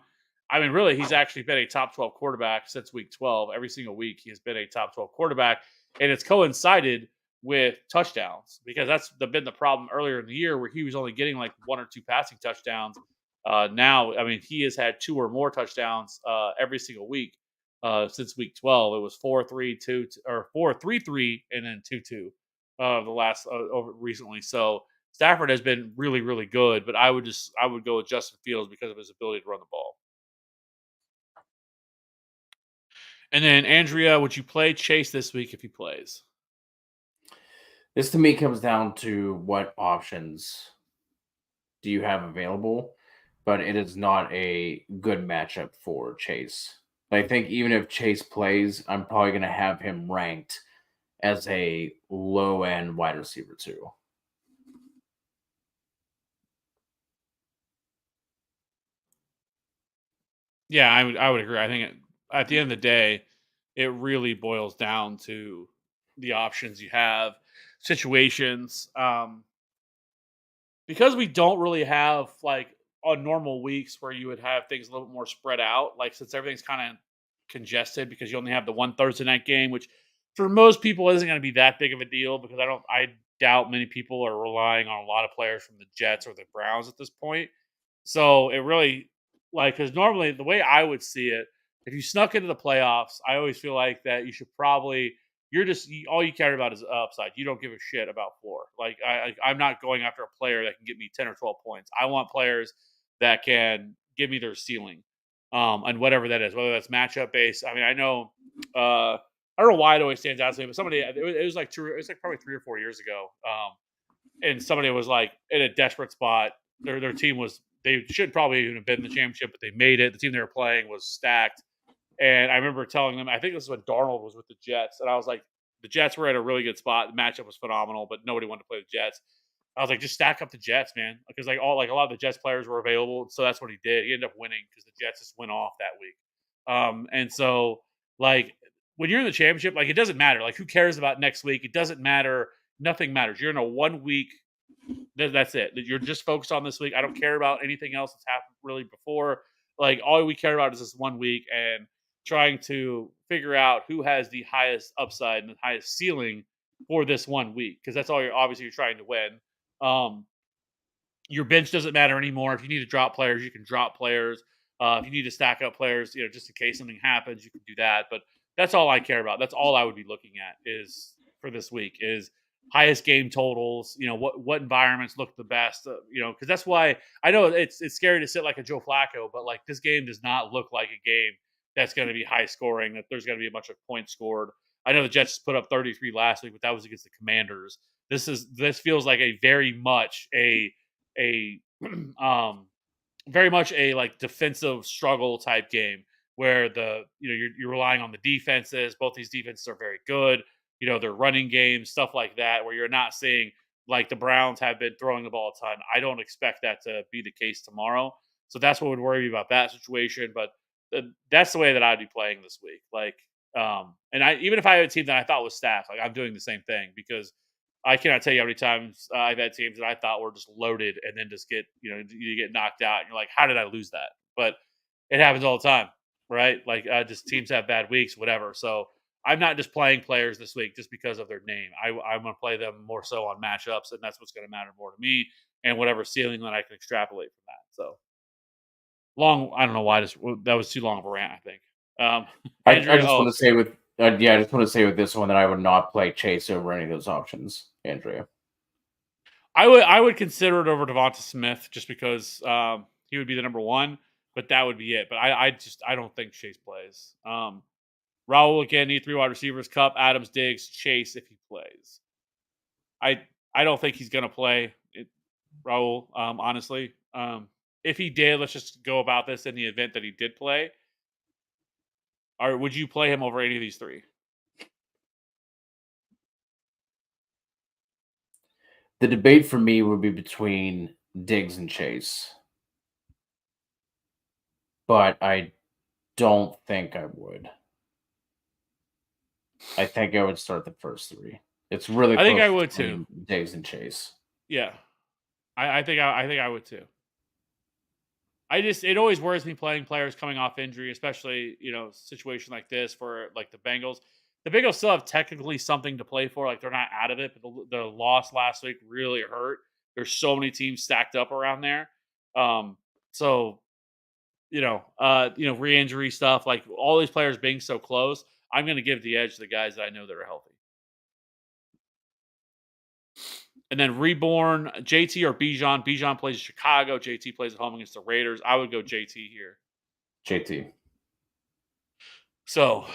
I mean, really, he's actually been a top 12 quarterback since week 12. Every single week, he has been a top 12 quarterback, and it's coincided with touchdowns because been the problem earlier in the year where he was only getting like 1 or 2 passing touchdowns. Now, I mean, he has had 2 or more touchdowns every single week since week 12. It was 4-3-2 or 4-3-3 and then 2-2 the last over recently. So Stafford has been really, really good, but I would go with Justin Fields because of his ability to run the ball. And then Andrea, would you play Chase this week if he plays?
This to me comes down to what options do you have available, but it is not a good matchup for Chase. I think even if Chase plays, I'm probably going to have him ranked as a low end wide receiver too.
Yeah, I would agree. I think at the end of the day, it really boils down to the options you have, situations. Because we don't really have like on normal weeks where you would have things a little bit more spread out, like since everything's kind of congested because you only have the one Thursday night game, which for most people isn't going to be that big of a deal because I doubt many people are relying on a lot of players from the Jets or the Browns at this point. So it really because normally the way I would see it, if you snuck into the playoffs, I always feel like that you should probably all you care about is upside. You don't give a shit about floor. Like I'm not going after a player that can get me 10 or 12 points. I want players that can give me their ceiling, and whatever that is, whether that's matchup based. I mean, I don't know why it always stands out to me, but it was like it was like probably 3 or 4 years ago, and somebody was like in a desperate spot. Their team was they should probably even have been in the championship, but they made it. The team they were playing was stacked. And I remember telling them, I think this is when Darnold was with the Jets, and I was like, the Jets were at a really good spot. The matchup was phenomenal, but nobody wanted to play the Jets. I was like, just stack up the Jets, man, because a lot of the Jets players were available, so that's what he did. He ended up winning because the Jets just went off that week. And so like when you're in the championship, like it doesn't matter. Like who cares about next week? It doesn't matter. Nothing matters. You're in a 1 week. That's it. You're just focused on this week. I don't care about anything else that's happened really before. Like all we care about is this 1 week and trying to figure out who has the highest upside and the highest ceiling for this 1 week because that's all you're trying to win. Um, your bench doesn't matter anymore. If you need to drop players, you can drop players. If you need to stack up players, just in case something happens, you can do that. But that's all I care about. That's all I would be looking at is for this week is highest game totals. What environments look the best. Because that's why I know it's scary to sit like a Joe Flacco, but like this game does not look like a game that's going to be high scoring. That there's going to be a bunch of points scored. I know the Jets put up 33 last week, but that was against the Commanders. This feels like a very much a um very much a like defensive struggle type game where you're relying on the defenses. Both these defenses are very good. They're running games, stuff like that, where you're not seeing like the Browns have been throwing the ball a ton. I don't expect that to be the case tomorrow. So that's what would worry me about that situation. But that's the way that I'd be playing this week. Like, and even if I had a team that I thought was stacked, like I'm doing the same thing because I cannot tell you how many times I've had teams that I thought were just loaded and then just you get knocked out. And you're like, how did I lose that? But it happens all the time. right? Like just teams have bad weeks, whatever. So I'm not just playing players this week just because of their name. I'm going to play them more so on matchups, and that's what's going to matter more to me, and whatever ceiling that I can extrapolate from that. So long. I don't know why that was too long of a rant. I think.
I
Andrea.
just
Oh,
want to say with yeah, I just want to say with this one that I would not play Chase over any of those options, Andrea.
I would consider it over Devonta Smith just because he would be the number one, but that would be it. But I don't think Chase plays. Raul again need 3 wide receivers: Cup, Adams, Diggs, Chase if he plays. I I don't think he's gonna play Raul. Honestly, if he did, let's just go about this in the event that he did play. Or would you play him over any of these three?
The debate for me would be between Diggs and Chase, but I don't think I would. I think I would start the first three. It's really
I think
close
I would too.
between Diggs and Chase.
Yeah, I think I would too. It always worries me playing players coming off injury, especially situation like this for like the Bengals. The Bengals still have technically something to play for, like they're not out of it, but the loss last week really hurt. There's so many teams stacked up around there, so re-injury stuff, like all these players being so close. I'm going to give the edge to the guys that I know that are healthy. And then Reborn, JT or Bijan. Bijan plays in Chicago. JT plays at home against the Raiders. I would go JT here.
JT.
So,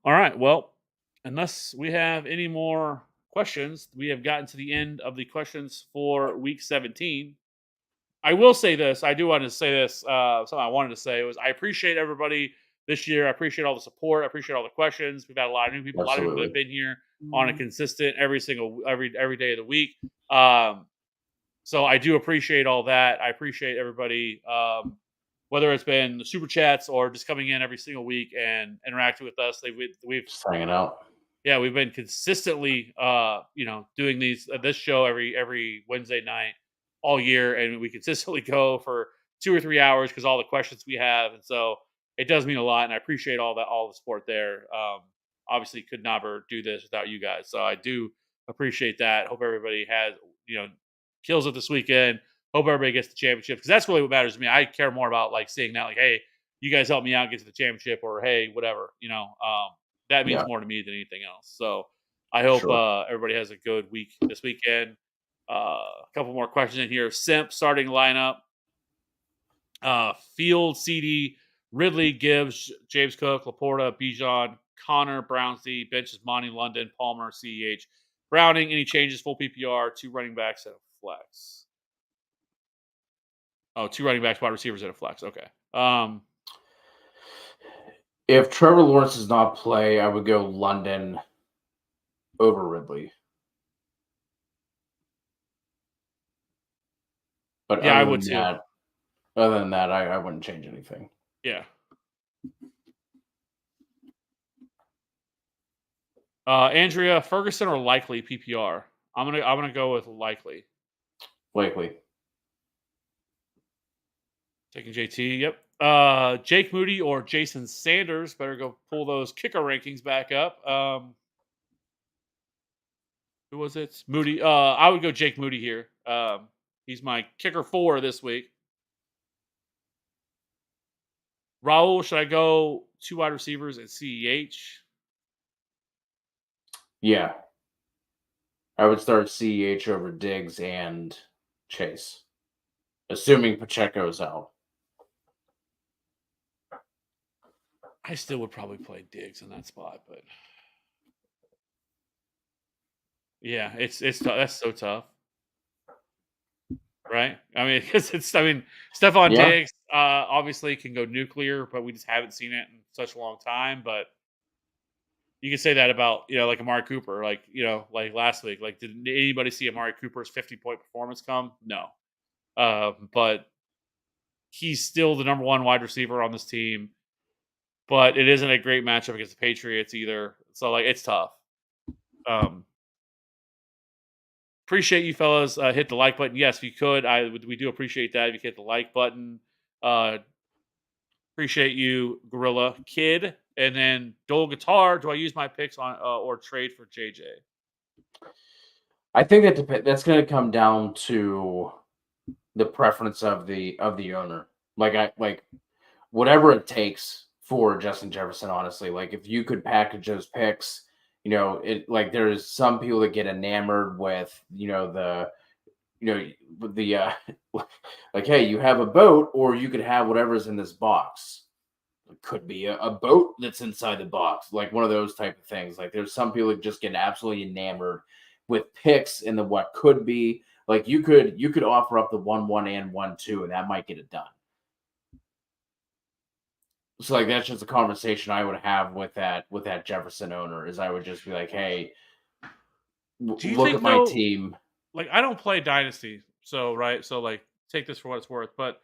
all right. Well, unless we have any more questions, we have gotten to the end of the questions for week 17. I will say this. I do want to say this. Something I wanted to say was I appreciate everybody this year. I appreciate all the support. I appreciate all the questions. We've had a lot of new people. A lot of people that have
Absolutely.
been here on a consistent every day of the week. So I do appreciate all that. I appreciate everybody, whether it's been the super chats or just coming in every single week and interacting with us. We've
Just hanging out.
yeah, we've been consistently, doing this show every Wednesday night all year, and we consistently go for 2 or 3 hours because all the questions we have, and so it does mean a lot, and I appreciate all the support there. Obviously, could never do this without you guys, so I do appreciate that. Hope everybody has kills it this weekend. Hope everybody gets the championship because that's really what matters to me. I care more about like seeing that, like, hey, you guys help me out, get to the championship, or hey, whatever, that means
Yeah,
more to me than anything else. So I hope
sure.
everybody has a good week this weekend. A couple more questions in here. Simp starting lineup. Field, CD, Ridley, Gibbs, James Cook, Laporta, Bijan, Connor, Brownsy, benches, Monty, London, Palmer, CEH. Browning, any changes, full PPR, 2 running backs and a flex. Oh, 2 running backs, wide receivers and a flex. Okay.
If Trevor Lawrence does not play, I would go London over Ridley. But
Yeah, I would too.
other than that, I wouldn't change anything.
Yeah. Andrea, Ferguson or likely PPR? I'm gonna go with likely.
Likely.
Taking JT. Yep. Jake Moody or Jason Sanders. Better go pull those kicker rankings back up. Who was it? Moody. I would go Jake Moody here. He's my kicker 4 this week. Raul, should I go 2 wide receivers and CEH?
Yeah. I would start CEH over Diggs and Chase, assuming Pacheco's out.
I still would probably play Diggs in that spot, but yeah, that's so tough, right? I mean, because Stephon
Yeah.
Diggs obviously can go nuclear, but we just haven't seen it in such a long time. But you can say that about like Amari Cooper, like last week. Like, did anybody see Amari Cooper's 50-point performance come? No, but he's still the number 1 wide receiver on this team. But it isn't a great matchup against the Patriots either. So like it's tough. Appreciate you fellas. Hit the like button. Yes, if you could, we do appreciate that. If you hit the like button, Appreciate you, Gorilla Kid. And then Dole Guitar. Do I use my picks on or trade for JJ?
I think that's going to come down to the preference of the owner. Like whatever it takes for Justin Jefferson, honestly. Like if you could package those picks, it like there's some people that get enamored with, with the like, hey, you have a boat, or you could have whatever's in this box. It could be a boat that's inside the box, like one of those type of things. Like there's some people that just get absolutely enamored with picks and the what could be. Like you could offer up the 1-1 and 1-2, and that might get it done. So like that's just a conversation I would have with that Jefferson owner. Is I would just be like, hey,
Do you
look
think
at my
though?
team.
Like I don't play Dynasty, so right, so like take this for what it's worth. But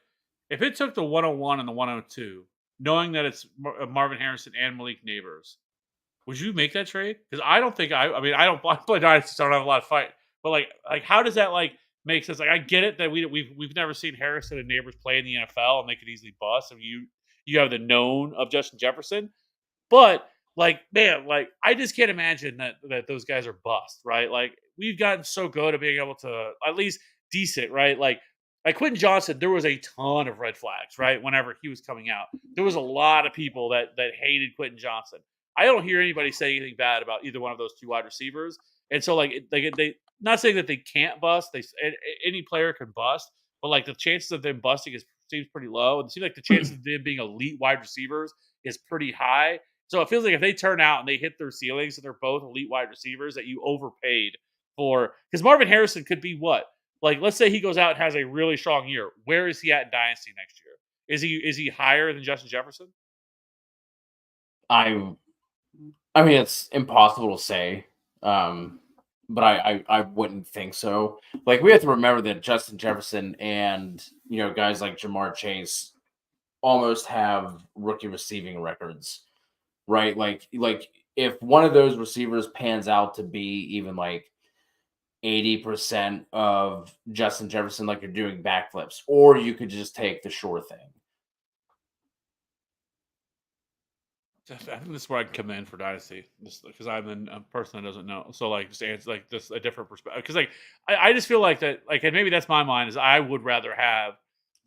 if it took the 101 and the 102, knowing that it's Marvin Harrison and Malik Neighbors, would you make that trade? Because I don't think I mean I don't I play Dynasty, so I don't have a lot of fight. But like how does that like make sense? Like I get it that we've never seen Harrison and Neighbors play in the NFL and they could easily bust. I mean you have the known of Justin Jefferson, but like, man, like I just can't imagine that those guys are bust, right? Like we've gotten so good at being able to at least decent, right? Like Quentin Johnson, there was a ton of red flags, right? Whenever he was coming out, there was a lot of people that hated Quentin Johnson. I don't hear anybody say anything bad about either one of those two wide receivers, and so they not saying that they can't bust. Any player can bust, but like the chances of them busting seems pretty low, and it seems like the chances of them being elite wide receivers is pretty high. So it feels like if they turn out and they hit their ceilings and they're both elite wide receivers that you overpaid for, because Marvin Harrison could be what? Like, let's say he goes out and has a really strong year. Where is he at in Dynasty next year? Is he higher than Justin Jefferson?
I I mean, it's impossible to say, but I wouldn't think so. Like we have to remember that Justin Jefferson and guys like Jamar Chase almost have rookie receiving records, right? Like if one of those receivers pans out to be even like 80% of Justin Jefferson, like you're doing backflips, or you could just take the sure thing.
I think this is where I'd come in for Dynasty, because I'm a person that doesn't know. So like, just answer like just a different perspective. Because like, I just feel like that. Like, and maybe that's my mind is I would rather have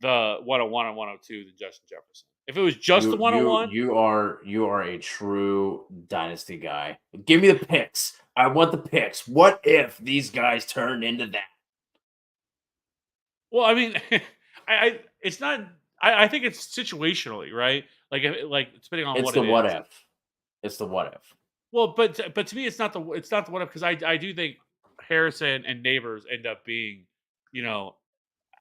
the 101 and 102 than Justin Jefferson. If it was just the
You you
101,
you are you are a true dynasty guy. Give me the picks. I want the picks. What if these guys turned into that?
well, I mean, I it's not. I think it's situationally right. Like depending on
It's
what
the
it
what
is.
if. It's the what if.
Well, but to me, it's not the one up because I do think Harrison and Neighbors end up being, you know,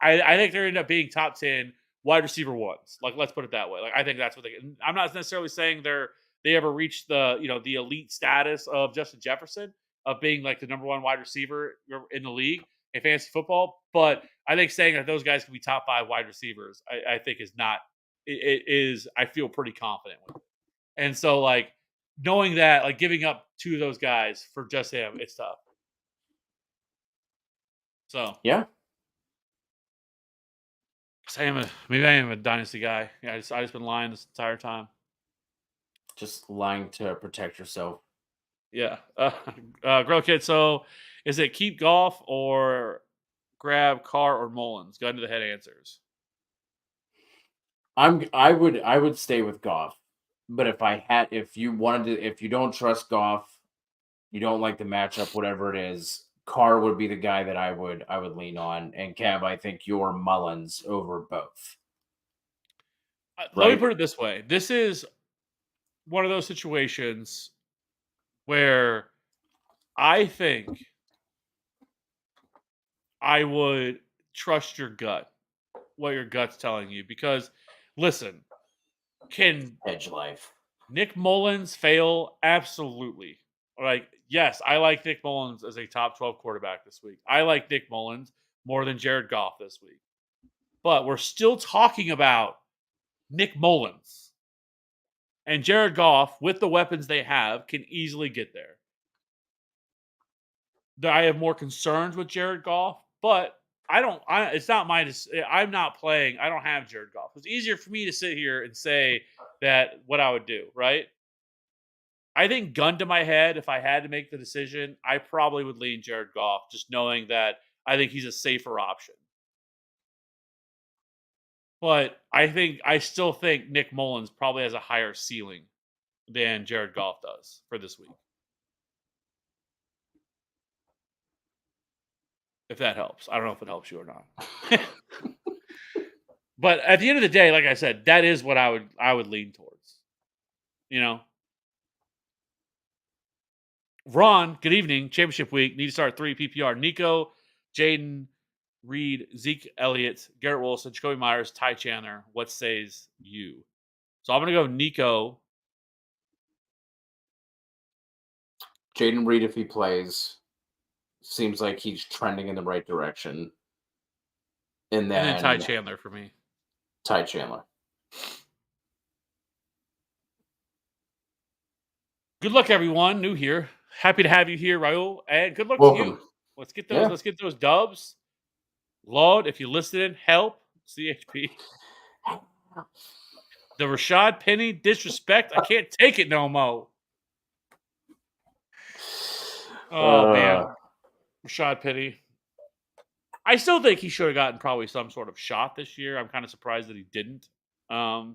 I think they end up being top 10 wide receiver ones. Like let's put it that way. Like I think that's what they. I'm not necessarily saying they ever reached the elite status of Justin Jefferson of being like the number one wide receiver in the league in fantasy football, but I think saying that those guys can be top five wide receivers, I think is not. It is. I feel pretty confident with. And so, like, knowing that, like, giving up two of those guys for just him, it's tough. So,
Yeah.
'cause maybe I am a dynasty guy. Yeah, I just been lying this entire time.
Just lying to protect yourself.
Yeah. Grow kid. So, is it keep golf or grab Carr or Mullins? Gun to the head answers.
I would stay with Goff. But if you don't trust Goff, you don't like the matchup, whatever it is, Carr would be the guy that I would lean on. And Cab, I think you're Mullins over both.
Let me
Right?
put it this way: this is one of those situations where I think I would trust your gut, what your gut's telling you. Because, listen, can
Edge life.
Nick Mullins fail? Absolutely. Like, yes, I like Nick Mullins as a top 12 quarterback this week. I like Nick Mullins more than Jared Goff this week. But we're still talking about Nick Mullins. And Jared Goff, with the weapons they have, can easily get there. I have more concerns with Jared Goff, but It's not my. I'm not playing. I don't have Jared Goff. It's easier for me to sit here and say that what I would do, right? I think gun to my head, if I had to make the decision, I probably would lean Jared Goff, just knowing that I think he's a safer option. But I still think Nick Mullins probably has a higher ceiling than Jared Goff does for this week. If that helps. I don't know if it helps you or not. But at the end of the day, like I said, that is what I would lean towards. You know? Ron, good evening. Championship week. Need to start 3 PPR. Nico, Jaden, Reed, Zeke Elliott, Garrett Wilson, Jacoby Myers, Ty Chandler. What says you? So I'm going to go Nico.
Jaden Reed, if he plays, seems like he's trending in the right direction. And
And then Ty
then
Chandler for me.
Ty Chandler.
Good luck, everyone. New here. Happy to have you here, Raul. And good luck to
Welcome.
you. Let's get those.
Yeah.
Let's get those dubs. Lord, if you listening, help. CHP. The Rashad Penny disrespect. I can't take it no more. Oh man, Rashad Penny. I still think he should have gotten probably some sort of shot this year. I'm kind of surprised that he didn't. But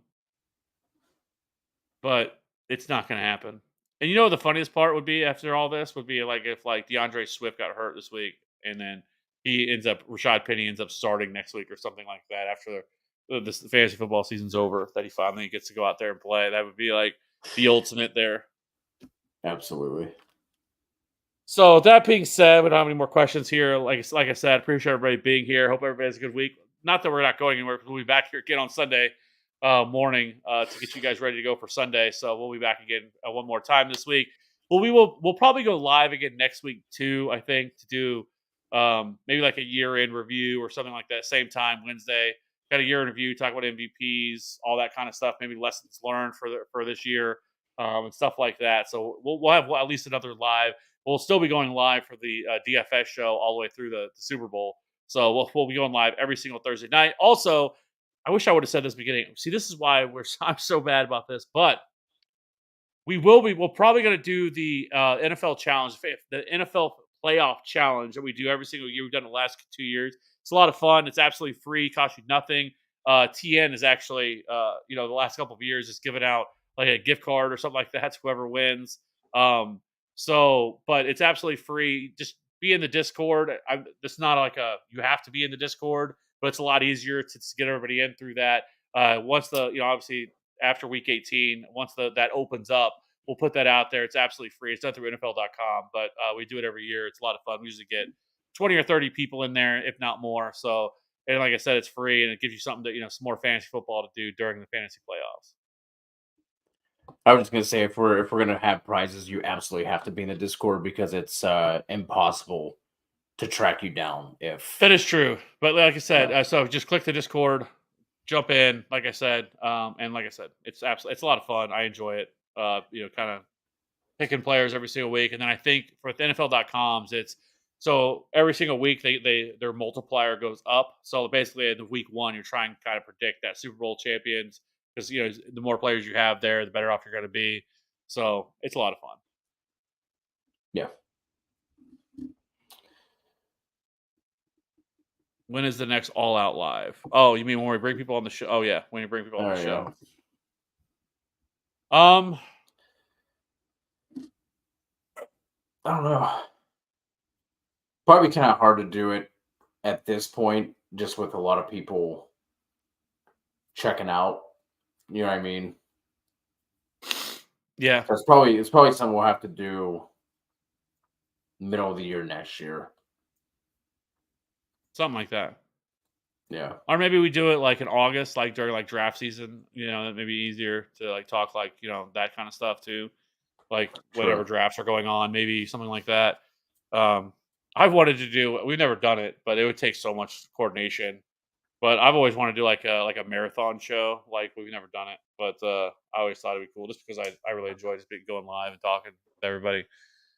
it's not going to happen. And you know the funniest part would be after all this would be like if like DeAndre Swift got hurt this week and then Rashad Penny ends up starting next week or something like that after the fantasy football season's over, that he finally gets to go out there and play. That would be like the ultimate there.
Absolutely.
So that being said, we don't have any more questions here. Like I said, appreciate everybody being here. Hope everybody has a good week. Not that we're not going anywhere, because we'll be back here again on Sunday morning to get you guys ready to go for Sunday. So we'll be back again one more time this week. Well, we'll probably go live again next week too, I think, to do maybe like a year-end review or something like that. Same time, Wednesday. Got a year in review, talk about MVPs, all that kind of stuff. Maybe lessons learned for this year and stuff like that. So we'll have at least another live. We'll still be going live for the DFS show all the way through the Super Bowl. So we'll be going live every single Thursday night. Also, I wish I would have said this at the beginning. See, this is why I'm so bad about this, but we're probably going to do the NFL challenge, the NFL playoff challenge that we do every single year. We've done it the last 2 years. It's a lot of fun. It's absolutely free, costs you nothing. TN is actually, the last couple of years, just giving out like a gift card or something like that to whoever wins. But it's absolutely free. Just be in the Discord. It's not like you have to be in the Discord, but it's a lot easier to get everybody in through that. Once obviously after week 18, once that opens up, we'll put that out there. It's absolutely free. It's done through NFL.com, but we do it every year. It's a lot of fun. We usually get 20 or 30 people in there, if not more. So, and like I said, it's free and it gives you something to, some more fantasy football to do during the fantasy playoffs.
I was just gonna say if we're gonna have prizes, you absolutely have to be in the Discord because it's impossible to track you down if
that is true. But like I said, so just click the Discord, jump in. Like I said, and like I said, it's a lot of fun. I enjoy it. Kind of picking players every single week, and then I think for the NFL.coms, it's so every single week their multiplier goes up. So basically, in the week one, you're trying to kind of predict that Super Bowl champions. Because the more players you have there, the better off you're going to be. So it's a lot of fun.
Yeah.
When is the next All Out live? Oh, you mean when we bring people on the show? Oh yeah, when you bring people on the show.
I don't know. Probably kind of hard to do it at this point, just with a lot of people checking out. You know what I mean?
Yeah.
It's probably something we'll have to do middle of the year next year.
Something like that.
Yeah.
Or maybe we do it like in August, like during like draft season, that may be easier to like talk like, that kind of stuff too. Like whatever drafts are going on, maybe something like that. I've wanted to do, we've never done it, but it would take so much coordination. But I've always wanted to do like a marathon show. Like we've never done it, but I always thought it'd be cool just because I really enjoy just going live and talking to everybody.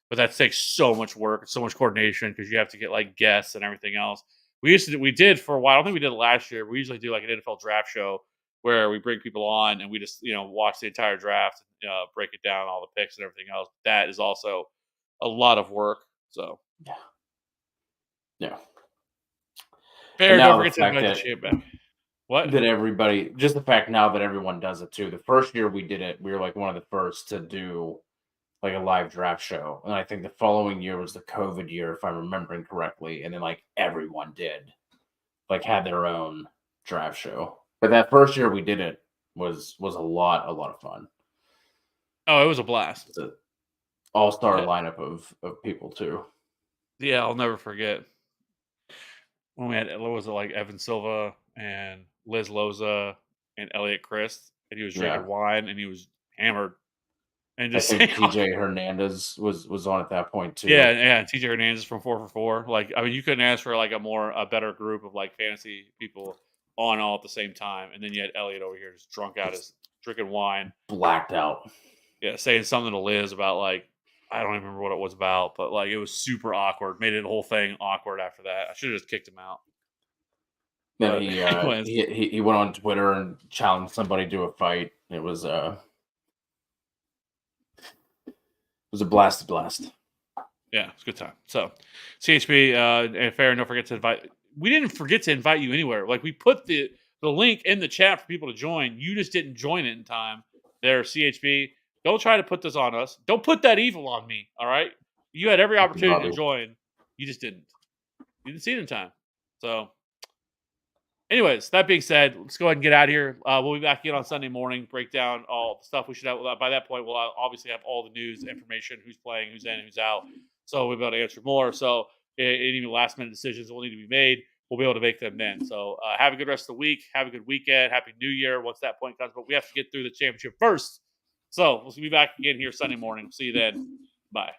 But that takes so much work and so much coordination because you have to get like guests and everything else. We did for a while. I don't think we did it last year. We usually do like an NFL draft show where we bring people on and we just watch the entire draft, break it down, all the picks and everything else. That is also a lot of work. So
Yeah. Yeah. And
Fair, don't
now the
forget to
fact
invite the
that
champ back. What?
everybody, just the fact now that everyone does it too. The first year we did it, we were like one of the first to do like a live draft show. And I think the following year was the COVID year, if I'm remembering correctly. And then like everyone did, like had their own draft show. But that first year we did it was a lot of fun.
Oh, it was a blast.
It's an all-star
Yeah.
lineup of people too.
Yeah, I'll never forget when we had what was it like Evan Silva and Liz Loza and Elliot Christ, and he was
Yeah.
drinking wine and he was hammered and
I
just
think
saying,
TJ Hernandez was on at that point too.
yeah. TJ Hernandez from 4 for 4. Like, I mean, you couldn't ask for like a better group of like fantasy people on all at the same time. And then you had Elliot over here just drunk out his drinking wine,
Blacked out.
yeah, saying something to Liz about like I don't even remember what it was about, but like it was super awkward. Made it the whole thing awkward after that. I should have just kicked him out.
Then
But anyways,
he went on Twitter and challenged somebody to a fight. It was a blast.
yeah, it's a good time. So, CHP and Fair, don't forget to invite. We didn't forget to invite you anywhere. Like we put the link in the chat for people to join. You just didn't join it in time. There, CHP. Don't try to put this on us. Don't put that evil on me. All right. You had every opportunity to join. You just didn't. You didn't see it in time. So, anyways, that being said, let's go ahead and get out of here. We'll be back again on Sunday morning, break down all the stuff we should have. By that point, we'll obviously have all the news, information, who's playing, who's in, who's out. So we'll be able to answer more. So any last minute decisions will need to be made. We'll be able to make them then. So have a good rest of the week. Have a good weekend. Happy New Year once that point comes. But we have to get through the championship first. So we'll be back again here Sunday morning. See you then. Bye.